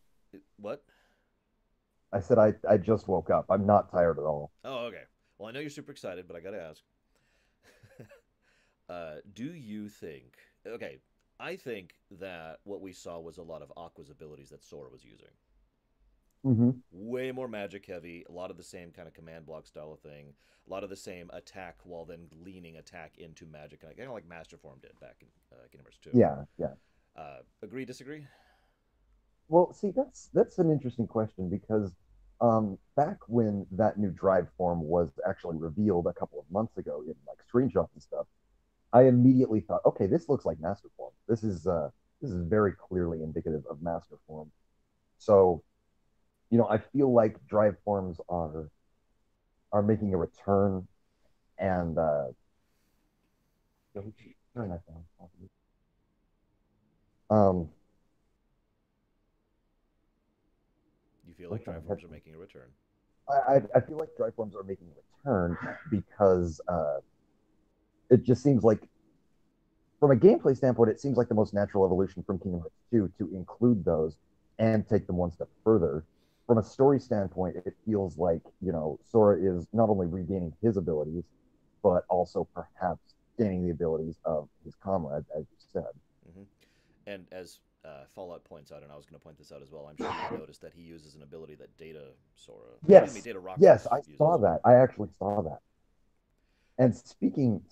Speaker 1: what?
Speaker 3: I said I just woke up. I'm not tired at all.
Speaker 1: Oh, okay. Well, I know you're super excited, but I gotta ask, do you think? Okay, I think that what we saw was a lot of Aqua's abilities that Sora was using.
Speaker 3: Mm-hmm.
Speaker 1: Way more magic heavy, a lot of the same kind of command block style of thing, a lot of the same attack while then leaning attack into magic, kind of like Master Form did back in Kingdom Hearts 2.
Speaker 3: Yeah, yeah.
Speaker 1: Agree, disagree?
Speaker 3: Well, see, that's an interesting question because back when that new drive form was actually revealed a couple of months ago in like screenshots and stuff, I immediately thought, okay, this looks like Master Form. This is very clearly indicative of Master Form. So, I feel like drive forms are making a return, and turn that down. Um,
Speaker 1: You feel like
Speaker 3: what's on
Speaker 1: Triforms are
Speaker 3: headphone?
Speaker 1: making a return?
Speaker 3: I feel like drive forms are making a return because it just seems like, from a gameplay standpoint, it seems like the most natural evolution from Kingdom Hearts 2 to include those and take them one step further. From a story standpoint, it feels like, Sora is not only regaining his abilities, but also perhaps gaining the abilities of his comrades, as you said.
Speaker 1: Hmm. And as Fallout points out, and I was going to point this out as well, I'm sure you noticed that he uses an ability that Data Sora, excuse me,
Speaker 3: Yes,
Speaker 1: Data
Speaker 3: yes,
Speaker 1: Roxas
Speaker 3: I saw
Speaker 1: uses.
Speaker 3: that. I actually saw that. And speaking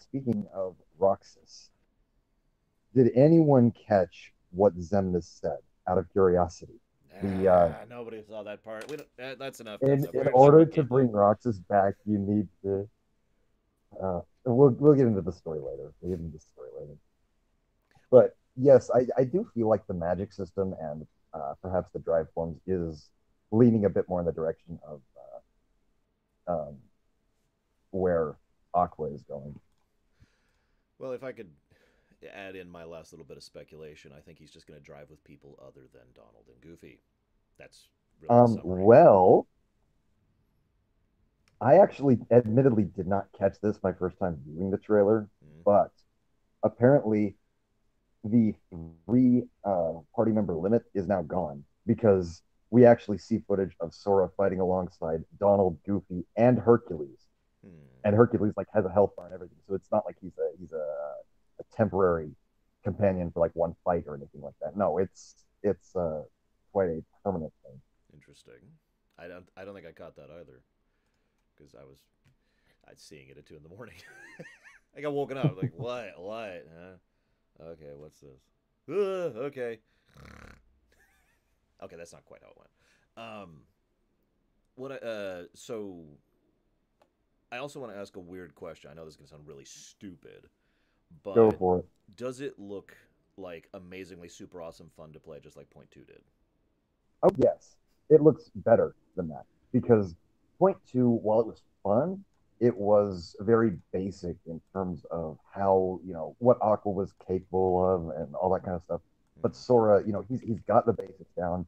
Speaker 3: of Roxas, did anyone catch what Zemnis said out of curiosity? The
Speaker 1: Nobody saw that part. We don't, that's enough. That's
Speaker 3: in
Speaker 1: enough.
Speaker 3: in
Speaker 1: We're talking
Speaker 3: order
Speaker 1: about
Speaker 3: to
Speaker 1: gameplay.
Speaker 3: bring Roxas back, you need to. We'll get into the story later. We'll get into the story later. But yes, I do feel like the magic system and perhaps the drive forms is leaning a bit more in the direction of where Aqua is going.
Speaker 1: Well, if I could add in my last little bit of speculation, I think he's just going to drive with people other than Donald and Goofy. That's really the summary.
Speaker 3: Well, I actually admittedly did not catch this my first time viewing the trailer,
Speaker 1: Mm.
Speaker 3: but apparently the three party member limit is now gone because we actually see footage of Sora fighting alongside Donald, Goofy, and Hercules.
Speaker 1: Hmm.
Speaker 3: And Hercules like has a health bar and everything, so it's not like he's a temporary companion for like one fight or anything like that. No, it's quite a permanent thing.
Speaker 1: Interesting. I don't think I caught that either because I was seeing it at 2 in the morning. I got woken up like what? Huh? Okay, what's this? Okay. Okay, that's not quite how it went. So I also want to ask a weird question. I know this is gonna sound really stupid,
Speaker 3: Go
Speaker 1: but
Speaker 3: for it.
Speaker 1: does it look like amazingly super awesome fun to play, just like Point Two did?
Speaker 3: Oh yes, it looks better than that because Point Two, while it was fun, it was very basic in terms of how what Aqua was capable of and all that kind of stuff. But
Speaker 1: Hmm.
Speaker 3: Sora, he's got the basics down,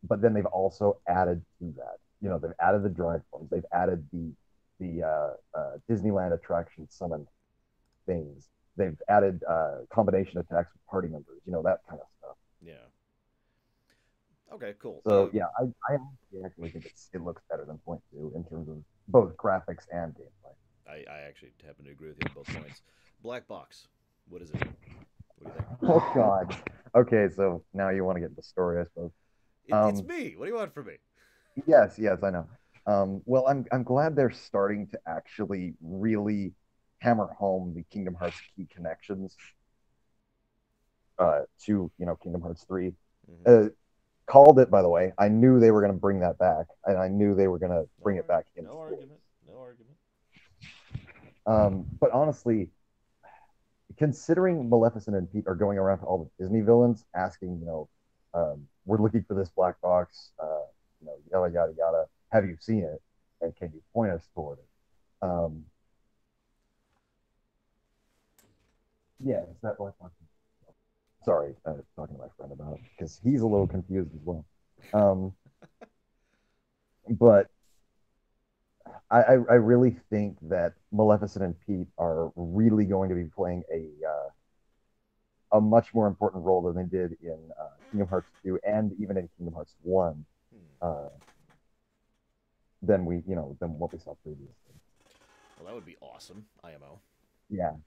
Speaker 3: but then they've also added to that. They've added the drive forms, they've added the Disneyland attraction summon things, they've added combination attacks with party members, that kind of stuff.
Speaker 1: Yeah. Okay. Cool.
Speaker 3: So yeah, I actually think it looks better than Point Two in terms of both graphics and gameplay.
Speaker 1: I actually happen to agree with you on both points. Black box. What is it? What do you think?
Speaker 3: Oh God. Okay, so now you want to get the story, I suppose.
Speaker 1: It's
Speaker 3: Um,
Speaker 1: me. What do you want from me?
Speaker 3: yes, yes, I know. Well, I'm glad they're starting to actually really hammer home the Kingdom Hearts key connections to Kingdom Hearts 3.
Speaker 1: Hmm.
Speaker 3: Uh, Called it, by the way. I knew they were going to bring that back, and I knew they were going to
Speaker 1: No,
Speaker 3: bring it back in
Speaker 1: no
Speaker 3: full.
Speaker 1: argument. No argument.
Speaker 3: But honestly, considering Maleficent and Pete are going around to all the Disney villains asking, we're looking for this black box, yada yada yada. Have you seen it? And can you point us toward it? Um, yeah, is that Black Box? Sorry, I was talking to my friend about it because he's a little confused as well. Um, but I really think that Maleficent and Pete are really going to be playing a much more important role than they did in Kingdom Hearts 2 and even in Kingdom Hearts 1
Speaker 1: Hmm.
Speaker 3: uh, than than what we saw previously.
Speaker 1: Well, that would be awesome. IMO.
Speaker 3: Yeah.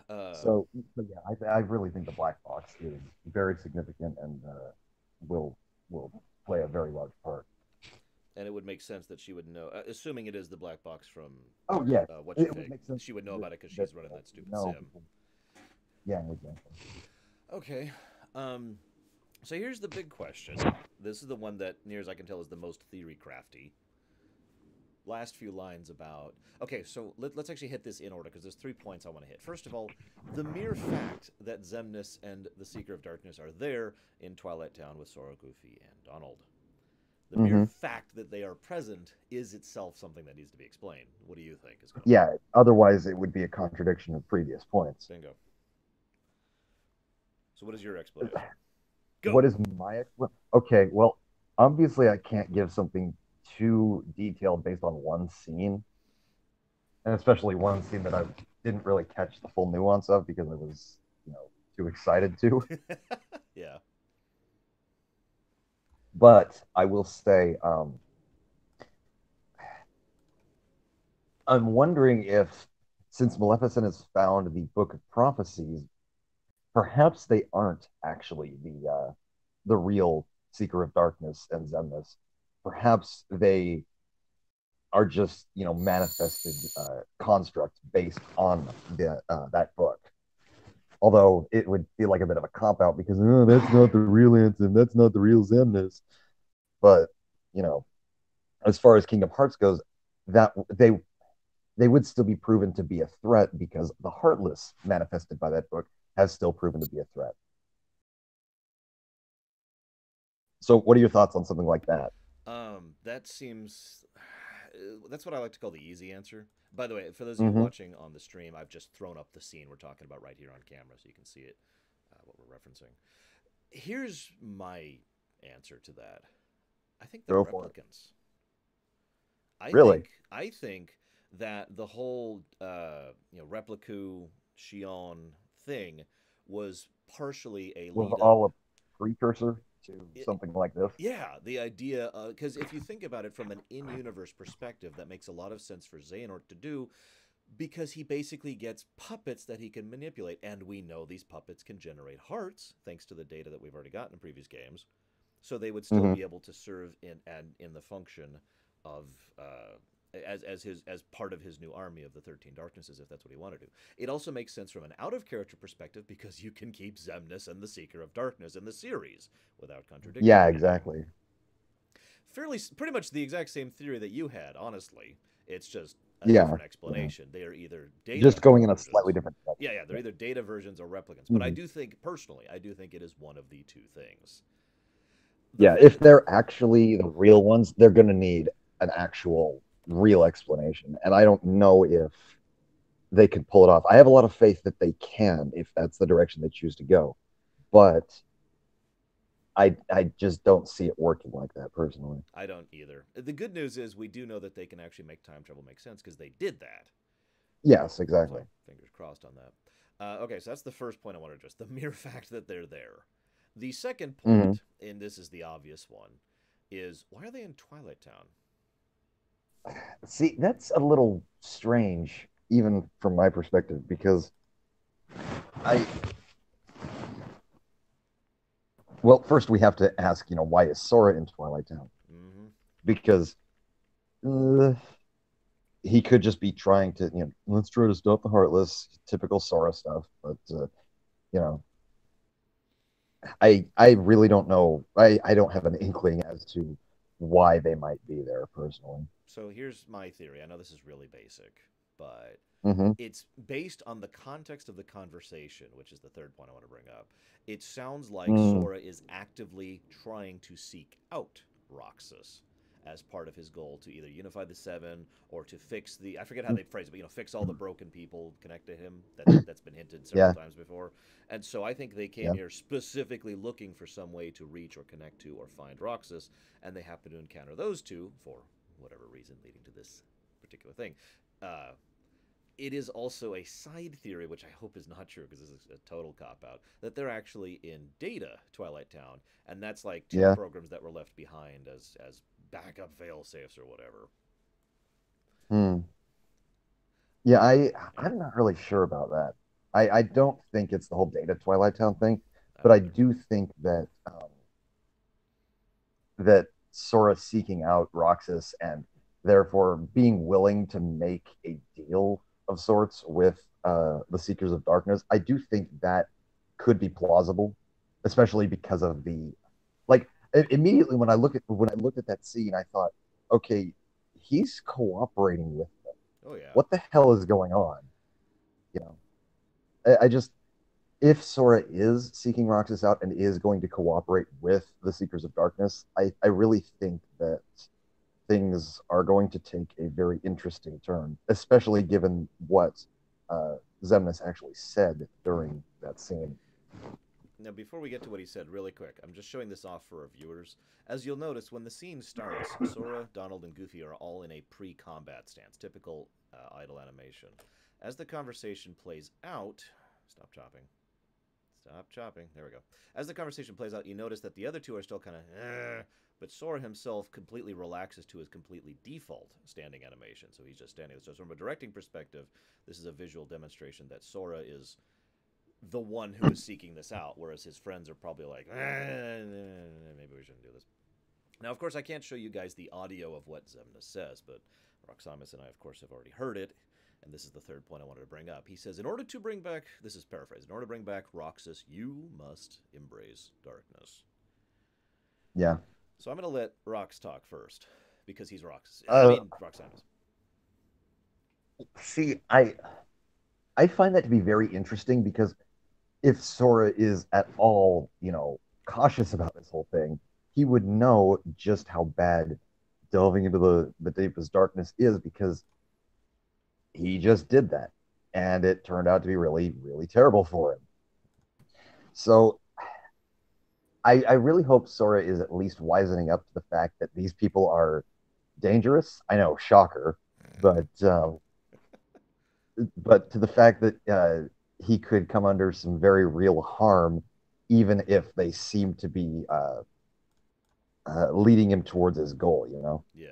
Speaker 1: Uh,
Speaker 3: So yeah, I really think the black box is very significant and will will play a very large part.
Speaker 1: and it would make sense that she would know, assuming it is the black box from
Speaker 3: Oh yeah,
Speaker 1: what's your
Speaker 3: it would
Speaker 1: fake.
Speaker 3: make sense
Speaker 1: She would know
Speaker 3: that,
Speaker 1: about it because
Speaker 3: that
Speaker 1: she's running that stupid
Speaker 3: no,
Speaker 1: sim.
Speaker 3: yeah, exactly.
Speaker 1: Okay. Um, so here's the big question. This is the one that, near as I can tell, is the most theory crafty. Last few lines about. Okay, so let's actually hit this in order because there's 3 points I want to hit. First of all, the mere fact that Xemnas and the Seeker of Darkness are there in Twilight Town with Sora, Goofy, and Donald. The mere
Speaker 3: Hmm.
Speaker 1: fact that they are present is itself something that needs to be explained. What do you think is going to?
Speaker 3: Yeah, otherwise it would be a contradiction of previous points.
Speaker 1: Bingo. So what is your explanation? Go.
Speaker 3: What is my okay? Well, obviously I can't give something too detailed based on one scene, and especially one scene that I didn't really catch the full nuance of because I was, too excited to.
Speaker 1: Yeah.
Speaker 3: But I will say, I'm wondering if, since Maleficent has found the Book of Prophecies, perhaps they aren't actually the real Seeker of Darkness and Xemnas. Perhaps they are just, manifested constructs based on the that book. Although it would feel like a bit of a cop out because that's not the real Ansem, that's not the real Xemnas. But you know, as far as Kingdom Hearts goes, that they would still be proven to be a threat because the Heartless manifested by that book has still proven to be a threat. So, what are your thoughts on something like that?
Speaker 1: That seems. That's what I like to call the easy answer. By the way, for those of you
Speaker 3: Mm-hmm.
Speaker 1: watching on the stream, I've just thrown up the scene we're talking about right here on camera, so you can see it, what we're referencing. Here's my answer to that. I think they're
Speaker 3: Go for it.
Speaker 1: replicants. I
Speaker 3: Really?
Speaker 1: think I think that the whole Repliku Shion thing was partially a
Speaker 3: Was
Speaker 1: lead up.
Speaker 3: all a precursor to something like this?
Speaker 1: Yeah, the idea, because if you think about it from an in-universe perspective, that makes a lot of sense for Xehanort to do, because he basically gets puppets that he can manipulate, and we know these puppets can generate hearts thanks to the data that we've already gotten in previous games. So they would still
Speaker 3: Mm-hmm.
Speaker 1: be able to serve in the function of as part of his new army of the 13 Darknesses, if that's what he wanted to. It also makes sense from an out of character perspective because you can keep Xemnas and the Seeker of Darkness in the series without contradicting
Speaker 3: Yeah,
Speaker 1: anything.
Speaker 3: exactly.
Speaker 1: Fairly, pretty much the exact same theory that you had. Honestly, it's just a
Speaker 3: Yeah.
Speaker 1: different
Speaker 3: Yeah.
Speaker 1: explanation. They are either data
Speaker 3: Just going in a slightly
Speaker 1: versions.
Speaker 3: different direction.
Speaker 1: Yeah, they're
Speaker 3: Yeah.
Speaker 1: either data versions or replicants. But I
Speaker 3: Mm-hmm.
Speaker 1: do think, personally, I do think it is one of the two things. The
Speaker 3: Yeah,
Speaker 1: thing
Speaker 3: if they're actually the real ones, they're going to need an actual real explanation. And I don't know if they can pull it off. I have a lot of faith that they can if that's the direction they choose to go. But I just don't see it working like that personally.
Speaker 1: I don't either. The good news is we do know that they can actually make time travel make sense because they did that.
Speaker 3: Yes, exactly.
Speaker 1: So fingers crossed on that. Okay, so that's the first point I want to address: the mere fact that they're there. The second
Speaker 3: Hmm.
Speaker 1: point, and this is the obvious one, is why are they in Twilight Town?
Speaker 3: See, that's a little strange, even from my perspective, because I, well, first we have to ask, why is Sora in Twilight Town?
Speaker 1: Mm-hmm.
Speaker 3: Because uh, he could just be trying to, let's try to stop the Heartless, typical Sora stuff. But you know, I really don't know. I don't have an inkling as to why they might be there personally.
Speaker 1: So here's my theory. I know this is really basic, but
Speaker 3: Hmm.
Speaker 1: it's based on the context of the conversation, which is the third point I want to bring up. It sounds like
Speaker 3: Mm.
Speaker 1: Sora is actively trying to seek out Roxas. as part of his goal to either unify the seven or to fix the, I forget how they phrase it, but fix all the broken people connect to him. That's been hinted several
Speaker 3: Yeah,
Speaker 1: times before. And so I think they came
Speaker 3: yeah,
Speaker 1: here specifically looking for some way to reach or connect to or find Roxas, and they happen to encounter those two for whatever reason leading to this particular thing. Uh, it is also a side theory, which I hope is not true because this is a total cop out, that they're actually in Data Twilight Town, and that's like two
Speaker 3: yeah.
Speaker 1: programs that were left behind as backup fail safes or whatever.
Speaker 3: Hmm. Yeah,
Speaker 1: Yeah,
Speaker 3: I'm not really sure about that. I don't think it's the whole Data Twilight Town thing,
Speaker 1: I
Speaker 3: but
Speaker 1: don't
Speaker 3: I
Speaker 1: either.
Speaker 3: do think that that Sora seeking out Roxas and therefore being willing to make a deal of sorts with the Seekers of Darkness, I do think that could be plausible, especially because of the like immediately when I looked at that scene, I thought, okay, he's cooperating with them.
Speaker 1: Oh yeah.
Speaker 3: What the hell is going on? You know, I just if Sora is seeking Roxas out and is going to cooperate with the Seekers of Darkness, I really think that things are going to take a very interesting turn, especially given what Zemnis actually said during that scene.
Speaker 1: Now, before we get to what he said, really quick, I'm just showing this off for our viewers. As you'll notice, when the scene starts, Sora, Donald, and Goofy are all in a pre-combat stance, typical idle animation. As the conversation plays out, stop chopping. Stop chopping. There we go. As the conversation plays out, you notice that the other two are still kind of, but Sora himself completely relaxes to his completely default standing animation. So he's just standing. So from a directing perspective, this is a visual demonstration that Sora is the one who is seeking this out, whereas his friends are probably like, maybe we shouldn't do this. Now, of course, I can't show you guys the audio of what Zemnis says, but Raxaimus and I, of course, have already heard it. And this is the third point I wanted to bring up. He says, in order to bring back, this is paraphrased, in order to bring back Roxas, you must embrace darkness.
Speaker 3: Yeah.
Speaker 1: So I'm going to let Rox talk first, because he's Roxas. I
Speaker 3: Uh,
Speaker 1: mean, Roxanus.
Speaker 3: See, I find that to be very interesting because if Sora is at all, cautious about this whole thing, he would know just how bad delving into the deepest darkness is because he just did that. And it turned out to be really, really terrible for him. So I really hope Sora is at least wisening up to the fact that these people are dangerous. I know, shocker, but to the fact that he could come under some very real harm, even if they seem to be leading him towards his goal.
Speaker 1: Yeah.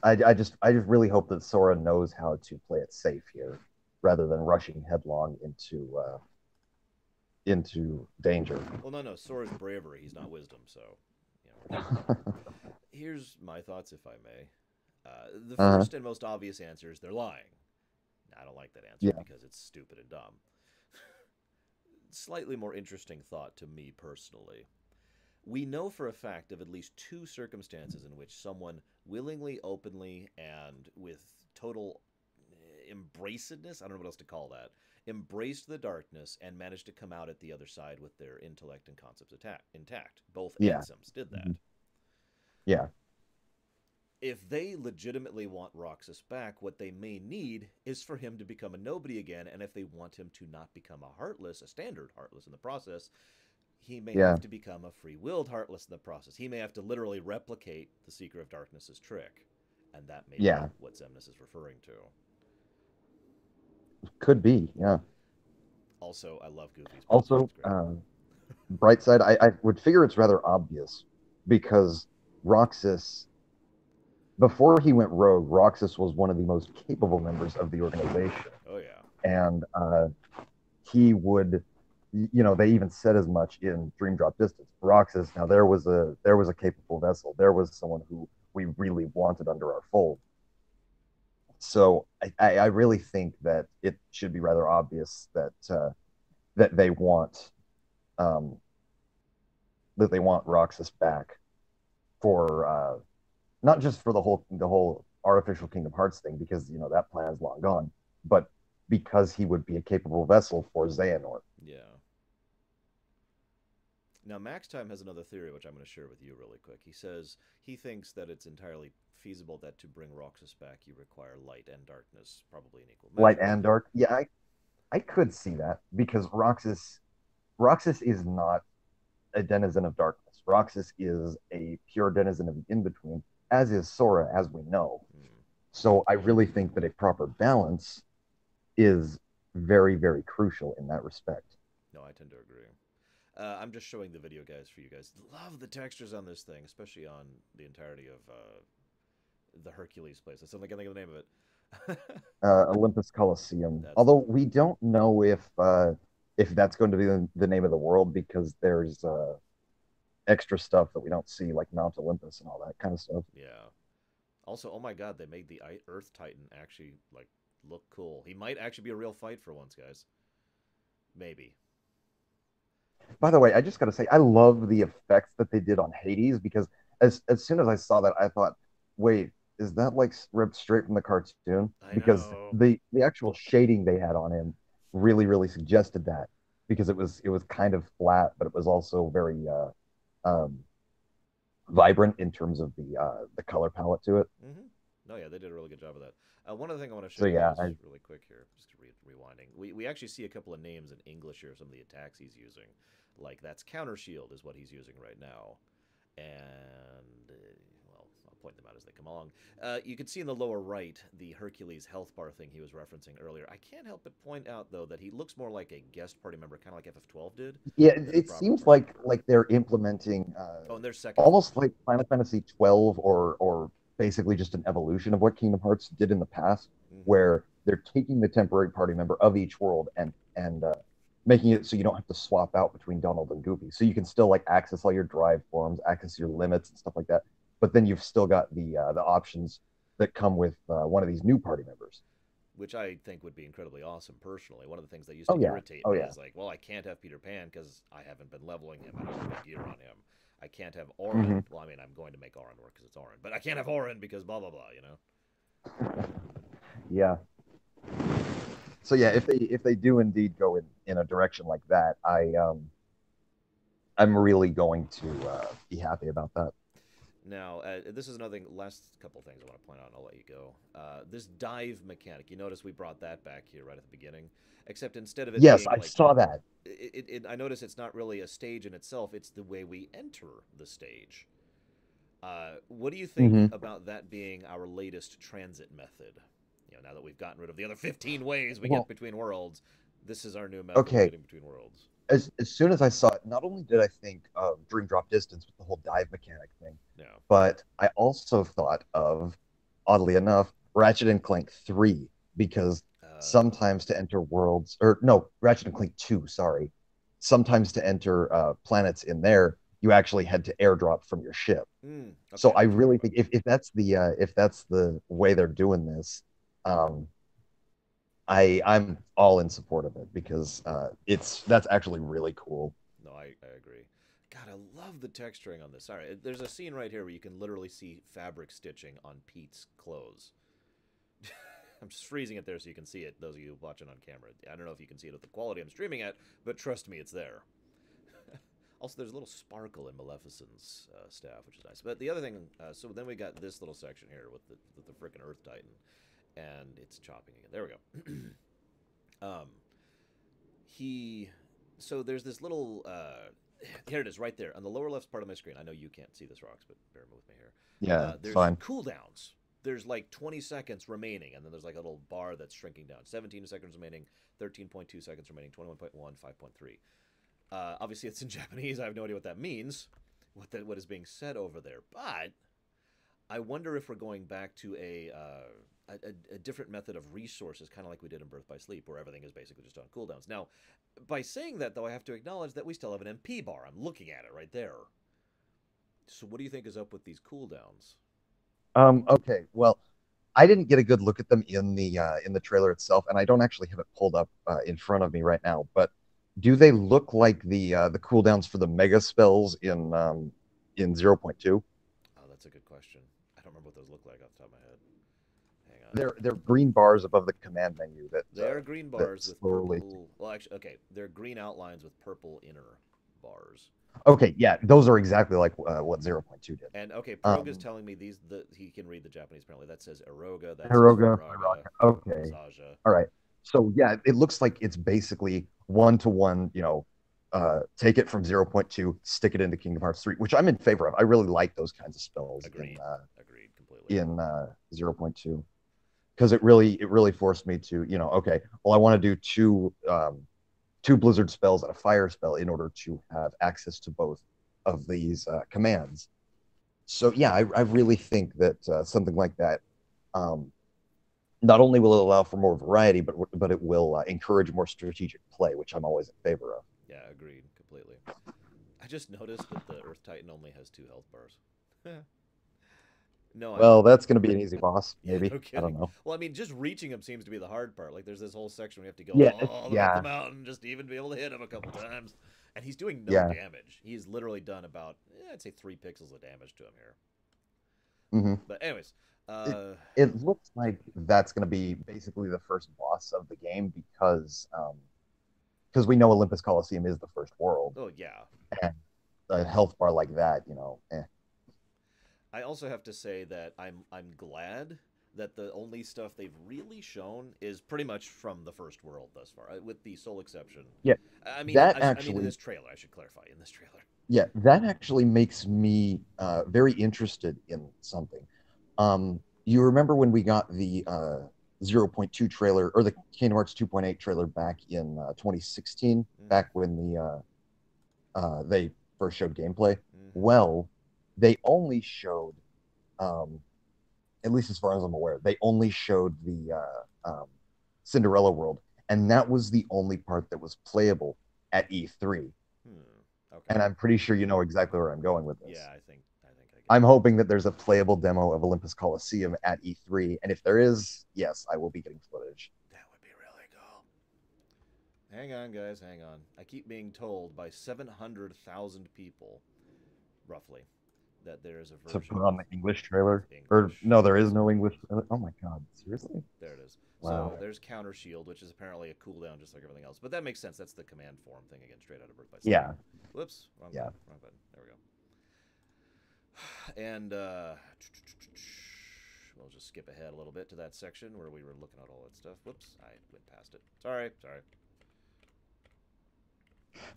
Speaker 3: I just really hope that Sora knows how to play it safe here, rather than rushing headlong into danger.
Speaker 1: Well, no, no. Sora's bravery. He's not wisdom, so, we're good. Here's my thoughts, if I may. The
Speaker 3: Uh-huh.
Speaker 1: first and most obvious answer is they're lying. I don't like that answer
Speaker 3: Yeah.
Speaker 1: because it's stupid and dumb. Slightly more interesting thought to me personally. We know for a fact of at least two circumstances in which someone willingly, openly, and with total embracedness, I don't know what else to call that, embraced the darkness and managed to come out at the other side with their intellect and concepts intact. Both
Speaker 3: Yeah.
Speaker 1: Ansems did that.
Speaker 3: Mhm. Yeah.
Speaker 1: If they legitimately want Roxas back, what they may need is for him to become a nobody again, and if they want him to not become a Heartless, a standard Heartless in the process, he may
Speaker 3: Yeah.
Speaker 1: have to become a free-willed Heartless in the process. He may have to literally replicate the Seeker of Darkness's trick, and that may be
Speaker 3: Yeah.
Speaker 1: what Zemnis is referring to.
Speaker 3: Could be. Yeah.
Speaker 1: Also, I love Goofy's Panther.
Speaker 3: Also,
Speaker 1: It's great.
Speaker 3: bright side, I would figure it's rather obvious because Roxas, before he went rogue, Roxas was one of the most capable members of the organization.
Speaker 1: Oh, yeah.
Speaker 3: And he would, they even said as much in Dream Drop Distance. Roxas, now there was a capable vessel. There was someone who we really wanted under our fold. So I really think that it should be rather obvious that um, they want Roxas back for not just for the whole artificial Kingdom Hearts thing because that plan is long gone, but because he would be a capable vessel for Xehanort.
Speaker 1: Yeah. Now, Max Time has another theory, which I'm going to share with you really quick. He says he thinks that it's entirely feasible that to bring Roxas back, you require light and darkness, probably in equal
Speaker 3: Light
Speaker 1: measure.
Speaker 3: and dark. Yeah, I could see that because Roxas is not a denizen of darkness. Roxas is a pure denizen of the in between, as is Sora, as we know.
Speaker 1: Hmm.
Speaker 3: So I really think that a proper balance is very, very crucial in that respect.
Speaker 1: No, I tend to agree. I'm just showing the video, guys, for you guys. Love the textures on this thing, especially on the entirety of the Hercules place. I still can't think of the name of it.
Speaker 3: Olympus Coliseum.
Speaker 1: That's the
Speaker 3: Although
Speaker 1: one.
Speaker 3: we don't know if that's going to be the name of the world because there's extra stuff that we don't see, like Mount Olympus and all that kind of stuff.
Speaker 1: Yeah. Also, oh my God, they made the Earth Titan actually look cool. He might actually be a real fight for once, guys. Maybe.
Speaker 3: By the way, I just got to say, I love the effects that they did on Hades because as soon as I saw that, I thought, wait, is that like ripped straight from the cartoon?
Speaker 1: I
Speaker 3: Because
Speaker 1: know.
Speaker 3: the actual shading they had on him really really suggested that because it was kind of flat, but it was also very um, vibrant in terms of the color palette to it.
Speaker 1: Mm-hmm. No, yeah, they did a really good job of that. One other thing I want to show
Speaker 3: So
Speaker 1: you
Speaker 3: yeah,
Speaker 1: guys really quick here, just rewinding. We actually see a couple of names in English here, some of the attacks he's using. Like, that's Counter Shield is what he's using right now. And, well, I'll point them out as they come along. You can see in the lower right the Hercules health bar thing he was referencing earlier. I can't help but point out, though, that he looks more like a guest party member, kind of like FF12 did,
Speaker 3: yeah,
Speaker 1: than a
Speaker 3: it
Speaker 1: proper
Speaker 3: seems
Speaker 1: party member.
Speaker 3: like they're implementing
Speaker 1: Oh, and there's second form.
Speaker 3: almost like Final Fantasy 12 or basically just an evolution of what Kingdom Hearts did in the past,
Speaker 1: Mm-hmm.
Speaker 3: where they're taking the temporary party member of each world and making it so you don't have to swap out between Donald and Goofy. So you can still like access all your drive forms, access your limits and stuff like that. But then you've still got the options that come with one of these new party members.
Speaker 1: Which I think would be incredibly awesome personally. One of the things that used
Speaker 3: Oh
Speaker 1: to
Speaker 3: yeah,
Speaker 1: irritate
Speaker 3: oh
Speaker 1: me
Speaker 3: yeah.
Speaker 1: is like, well, I can't have Peter Pan because I haven't been leveling him. I don't have any gear on him. I can't have Orin.
Speaker 3: Mm-hmm.
Speaker 1: Well, I mean, I'm going to make Orin work because it's Orin, but I can't have Orin because blah blah blah. You know.
Speaker 3: Yeah. So yeah, if they do indeed go in a direction like that, I'm really going to be happy about that.
Speaker 1: Now, this is another thing. Last couple of things I want to point out, and I'll let you go. This dive mechanic. You notice we brought that back here right at the beginning, except instead of it
Speaker 3: Yes,
Speaker 1: being
Speaker 3: I
Speaker 1: like
Speaker 3: saw that.
Speaker 1: I notice it's not really a stage in itself. It's the way we enter the stage. What do you think
Speaker 3: Hmm.
Speaker 1: about that being our latest transit method? You know, now that we've gotten rid of the other 15 ways we get
Speaker 3: Well,
Speaker 1: between worlds, this is our new method of
Speaker 3: okay.
Speaker 1: getting between worlds.
Speaker 3: As soon as I saw it, not only did I think of Dream Drop Distance with the whole dive mechanic thing,
Speaker 1: No.
Speaker 3: but I also thought of, oddly enough, Ratchet and Clank 3 because
Speaker 1: Uh,
Speaker 3: sometimes to enter worlds, or no, Ratchet and Clank 2, sorry, sometimes to enter planets in there, you actually had to airdrop from your ship. So
Speaker 1: okay, I
Speaker 3: I
Speaker 1: know what you're talking
Speaker 3: really
Speaker 1: about.
Speaker 3: think if that's the way they're doing this, um, I'm all in support of it because that's actually really cool.
Speaker 1: No, I agree. God, I love the texturing on this. All right, there's a scene right here where you can literally see fabric stitching on Pete's clothes. I'm just freezing it there so you can see it, those of you watching on camera. I don't know if you can see it at the quality I'm streaming at, but trust me, it's there. Also, there's a little sparkle in Maleficent's staff, which is nice. But the other thing, so then we got this little section here with the freaking Earth Titan, and it's chopping again. There we go. He, so there's this little, here it is right there on the lower left part of my screen. I know you can't see this, Rocks, but bear with me here.
Speaker 3: Yeah, it's
Speaker 1: There's
Speaker 3: fine.
Speaker 1: cooldowns. There's like 20 seconds remaining, and then there's like a little bar that's shrinking down. 17 seconds remaining, 13.2 seconds remaining, 21.1, 5.3. Obviously, it's in Japanese. I have no idea what that means, what is being said over there. But I wonder if we're going back to a different method of resources, kind of like we did in Birth by Sleep, where everything is basically just on cooldowns. Now, by saying that, though, I have to acknowledge that we still have an MP bar. I'm looking at it right there. So, what do you think is up with these cooldowns?
Speaker 3: Okay, well, I didn't get a good look at them in the trailer itself, and I don't actually have it pulled up in front of me right now. But do they look like the cooldowns for the mega spells in 0.2?
Speaker 1: Oh, that's a good question. I don't remember what those look like off the top of my head. Hang on.
Speaker 3: They're green bars above the command menu
Speaker 1: They are green
Speaker 3: that
Speaker 1: bars with
Speaker 3: slowly.
Speaker 1: purple. Well, actually, okay, they're green outlines with purple inner. bars.
Speaker 3: Okay, yeah, those are exactly like what 0.2 did.
Speaker 1: And okay, Proga's telling me he can read the Japanese apparently. That says Eroga, that says
Speaker 3: Hiroga,
Speaker 1: Firaga,
Speaker 3: okay,
Speaker 1: Zaja.
Speaker 3: all right. So yeah, it looks like it's basically one to one. Take it from 0.2, stick it into Kingdom Hearts 3, which I'm in favor of. I really like those kinds of spells
Speaker 1: Agreed. Agreed completely.
Speaker 3: in 0.2 because it really forced me to okay, well I want to do two Blizzard spells and a fire spell in order to have access to both of these commands. So yeah, I really think that something like that, um, not only will it allow for more variety, but it will encourage more strategic play, which I'm always in favor of.
Speaker 1: Yeah, agreed completely. I just noticed that the Earth Titan only has 2 health bars. No,
Speaker 3: Well, that's going to be an easy boss,
Speaker 1: yeah,
Speaker 3: maybe.
Speaker 1: no
Speaker 3: I don't
Speaker 1: kidding.
Speaker 3: know.
Speaker 1: Well, I mean, just reaching him seems to be the hard part. Like, there's this whole section where you have to go
Speaker 3: Yeah,
Speaker 1: all the way up the
Speaker 3: yeah,
Speaker 1: mountain just to even be able to hit him a couple times. And he's doing no
Speaker 3: yeah.
Speaker 1: damage. He's literally done about, I'd say 3 pixels of damage to him here.
Speaker 3: Hmm.
Speaker 1: But anyways,
Speaker 3: It, it looks like that's going to be basically the first boss of the game because we know Olympus Coliseum is the first world,
Speaker 1: oh yeah.
Speaker 3: and a health bar like that,
Speaker 1: I also have to say that I'm glad that the only stuff they've really shown is pretty much from the first world thus far, with the sole exception.
Speaker 3: Yeah,
Speaker 1: I mean,
Speaker 3: that
Speaker 1: I mean, in
Speaker 3: actually,
Speaker 1: this trailer, I should clarify, in this trailer.
Speaker 3: that actually makes me very interested in something. You remember when we got the 0.2 trailer or the Kingdom Hearts 2.8 trailer back in 2016, back when they first showed gameplay?
Speaker 1: Mm-hmm.
Speaker 3: Well, they only showed, um, at least as far as I'm aware, they only showed the Cinderella world, and that was the only part that was playable at E3.
Speaker 1: Okay.
Speaker 3: And I'm pretty sure you know exactly where I'm going with this.
Speaker 1: Yeah, I think I get
Speaker 3: I'm
Speaker 1: it.
Speaker 3: hoping that there's a playable demo of Olympus Coliseum at E3, and if there is, yes, I will be getting footage.
Speaker 1: That would be really cool. Hang on, guys, hang on. I keep being told by 700,000 people, roughly, that there is a
Speaker 3: To
Speaker 1: version
Speaker 3: put on
Speaker 1: of
Speaker 3: the English trailer, or
Speaker 1: English.
Speaker 3: no, there is no English trailer. Oh my god, seriously?
Speaker 1: There it is.
Speaker 3: Wow.
Speaker 1: So there's Counter Shield, which is apparently a cooldown just like everything else. But that makes sense. That's the command form thing again, straight out of Birth by Sleep.
Speaker 3: Yeah,
Speaker 1: Whoops, wrong
Speaker 3: yeah.
Speaker 1: button, wrong button. There we go. And we'll just skip ahead a little bit to that section where we were looking at all that stuff. Whoops, I went past it. Sorry.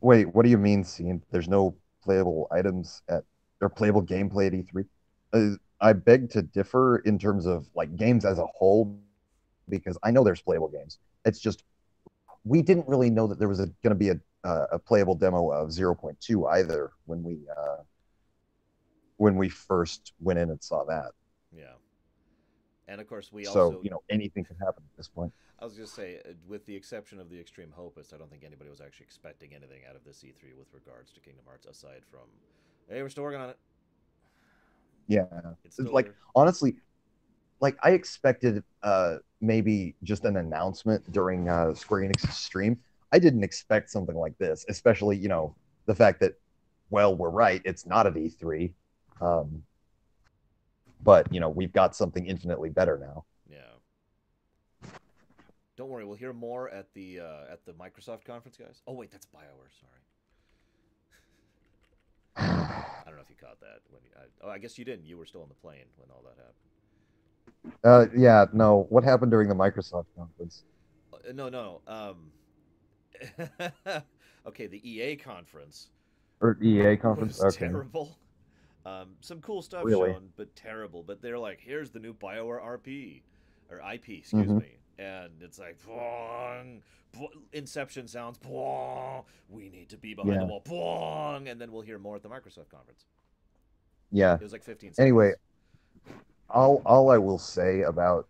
Speaker 3: Wait, what do you mean, scene? There's no playable items at or playable gameplay at E3? I beg to differ in terms of like games as a whole, because I know there's playable games. It's just we didn't really know that there was going to be a playable demo of 0.2 either when we first went in and saw that.
Speaker 1: Yeah. And of course, we
Speaker 3: So,
Speaker 1: also.
Speaker 3: anything could happen at this point.
Speaker 1: I was going to say, with the exception of the Extreme Hopist, I don't think anybody was actually expecting anything out of this E3 with regards to Kingdom Hearts aside from, hey, we're still working on it.
Speaker 3: Yeah.
Speaker 1: It's still
Speaker 3: Like,
Speaker 1: there.
Speaker 3: honestly, like I expected maybe just an announcement during Square Enix's stream. I didn't expect something like this, especially, the fact that, well, we're right, it's not at E3. Um, but, we've got something infinitely better now.
Speaker 1: Yeah. Don't worry, we'll hear more at the Microsoft conference, guys. Oh wait, that's BioWare. Sorry. I don't know if you caught that when I guess you didn't. You were still on the plane when all that happened.
Speaker 3: Yeah, no. What happened during the Microsoft conference?
Speaker 1: No. Okay, the EA conference
Speaker 3: Or EA conference?
Speaker 1: was
Speaker 3: Okay.
Speaker 1: terrible. Some cool stuff
Speaker 3: Really?
Speaker 1: shown, but terrible. But they're like, here's the new BioWare RP or IP, excuse
Speaker 3: Mm-hmm.
Speaker 1: me, and it's like, "Bwong, Inception sounds. Bwong, we need to be behind the
Speaker 3: Yeah.
Speaker 1: wall. Bwong, and then we'll hear more at the Microsoft conference.
Speaker 3: Yeah.
Speaker 1: It was like 15
Speaker 3: Anyway,
Speaker 1: seconds.
Speaker 3: all I will say about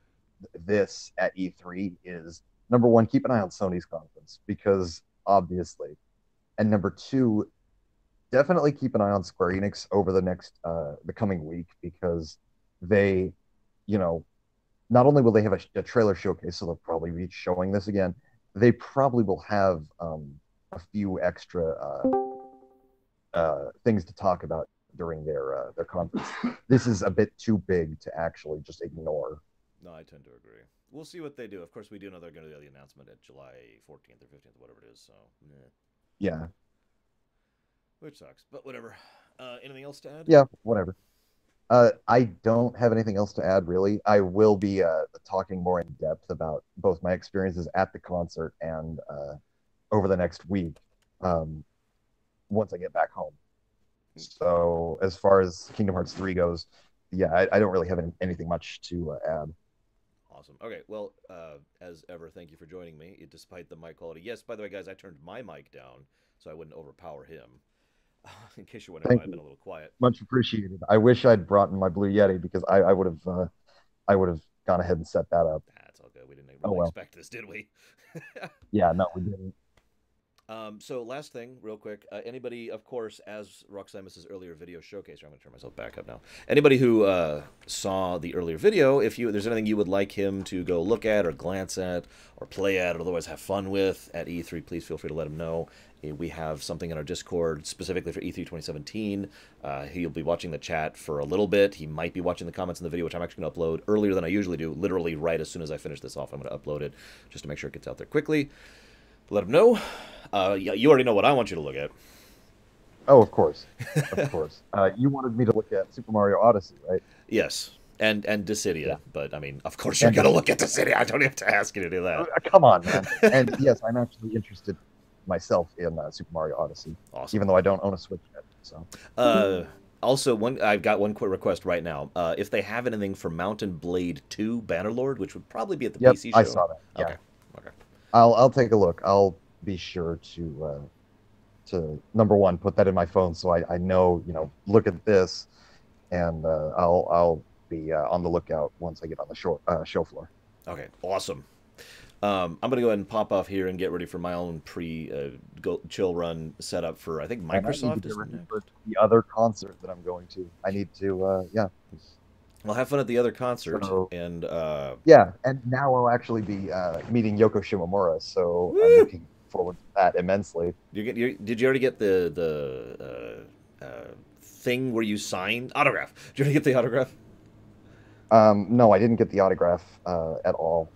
Speaker 3: this at E3 is number one, keep an eye on Sony's conference because obviously, and number two, definitely keep an eye on Square Enix over the coming week because they, you know, not only will they have a trailer showcase, so they'll probably be showing this again. They probably will have a few extra things to talk about during their conference. This is a bit too big to actually just ignore.
Speaker 1: No, I tend to agree. We'll see what they do. Of course, we do know they're going to do the announcement at July 14th or 15th, whatever it is. So,
Speaker 3: Yeah.
Speaker 1: Which sucks, but whatever. Anything else to add?
Speaker 3: Yeah, whatever. I don't have anything else to add, really. I will be talking more in depth about both my experiences at the concert and over the next week once I get back home. So, as far as Kingdom Hearts 3 goes, yeah, I don't really have anything much to add.
Speaker 1: Awesome. Okay, well, as ever, thank you for joining me, despite the mic quality. Yes, by the way, guys, I turned my mic down so I wouldn't overpower him. In case you're wondering why
Speaker 3: Thank
Speaker 1: I've been
Speaker 3: you.
Speaker 1: a little quiet.
Speaker 3: Much appreciated. I wish I'd brought in my Blue Yeti because I would have gone ahead and set that up.
Speaker 1: That's all good. We didn't
Speaker 3: Oh
Speaker 1: really
Speaker 3: well.
Speaker 1: expect this, did we?
Speaker 3: Yeah, no, we didn't.
Speaker 1: So last thing, real quick. Anybody, of course, as Raxaimus' earlier video showcase, I'm going to turn myself back up now. Anybody who saw the earlier video, if there's anything you would like him to go look at or glance at or play at or otherwise have fun with at E3, please feel free to let him know. We have something in our Discord specifically for E3 2017. He'll be watching the chat for a little bit. He might be watching the comments in the video, which I'm actually going to upload earlier than I usually do. Literally right as soon as I finish this off, I'm going to upload it just to make sure it gets out there quickly. Let him know. Yeah, you already know what I want you to look at.
Speaker 3: Oh, of course, of course. You wanted me to look at Super Mario Odyssey, right?
Speaker 1: Yes, and Dissidia,
Speaker 3: Yeah.
Speaker 1: but I mean, of course you're going to look at Dissidia. I don't have to ask you to do that.
Speaker 3: Come on, man. And yes, I'm actually interested myself in Super Mario Odyssey,
Speaker 1: Awesome.
Speaker 3: even though I don't own a Switch yet. So.
Speaker 1: Also, I've got one quick request right now. If they have anything for Mountain Blade 2 Bannerlord, which would probably be at the
Speaker 3: Yep,
Speaker 1: PC show.
Speaker 3: I saw that. Yeah.
Speaker 1: Okay. Okay.
Speaker 3: I'll take a look. I'll be sure to number one put that in my phone so I know, look at this, and I'll be on the lookout once I get on the show floor.
Speaker 1: Okay. Awesome. I'm gonna go ahead and pop off here and get ready for my own chill run setup for I think
Speaker 3: And I need to
Speaker 1: Microsoft
Speaker 3: get
Speaker 1: is
Speaker 3: ready
Speaker 1: next.
Speaker 3: for the other concert that I'm going to. I need to, yeah.
Speaker 1: Well, have fun at the other concert,
Speaker 3: So-
Speaker 1: and
Speaker 3: Yeah, and now I'll actually be meeting Yoko Shimomura, so
Speaker 1: Woo!
Speaker 3: I'm looking forward to that immensely.
Speaker 1: did you already get the thing where you sign autograph? Did you already get the autograph?
Speaker 3: No, I didn't get the autograph at all.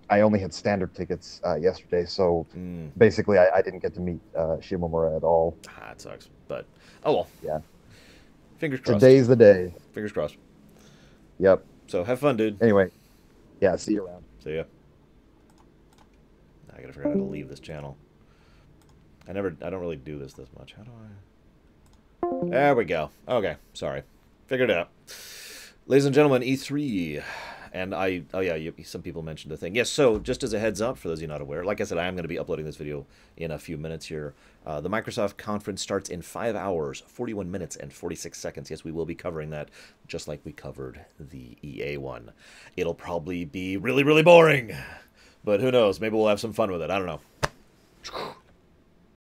Speaker 3: I only had standard tickets yesterday, so basically I didn't get to meet Shimomura at all.
Speaker 1: It sucks, but oh well.
Speaker 3: Yeah.
Speaker 1: Fingers crossed.
Speaker 3: Today's the day.
Speaker 1: Fingers crossed.
Speaker 3: Yep.
Speaker 1: So have fun, dude.
Speaker 3: Anyway, yeah, see you around.
Speaker 1: See ya. I gotta figure out how to leave this channel. I don't really do this much. How do I? There we go. Okay, sorry. Figured it out. Ladies and gentlemen, E3. And some people mentioned the thing. Yes, so just as a heads up, for those of you not aware, like I said, I am going to be uploading this video in a few minutes here. The Microsoft conference starts in 5 hours, 41 minutes, and 46 seconds. Yes, we will be covering that, just like we covered the EA one. It'll probably be really, really boring. But who knows? Maybe we'll have some fun with it. I don't know.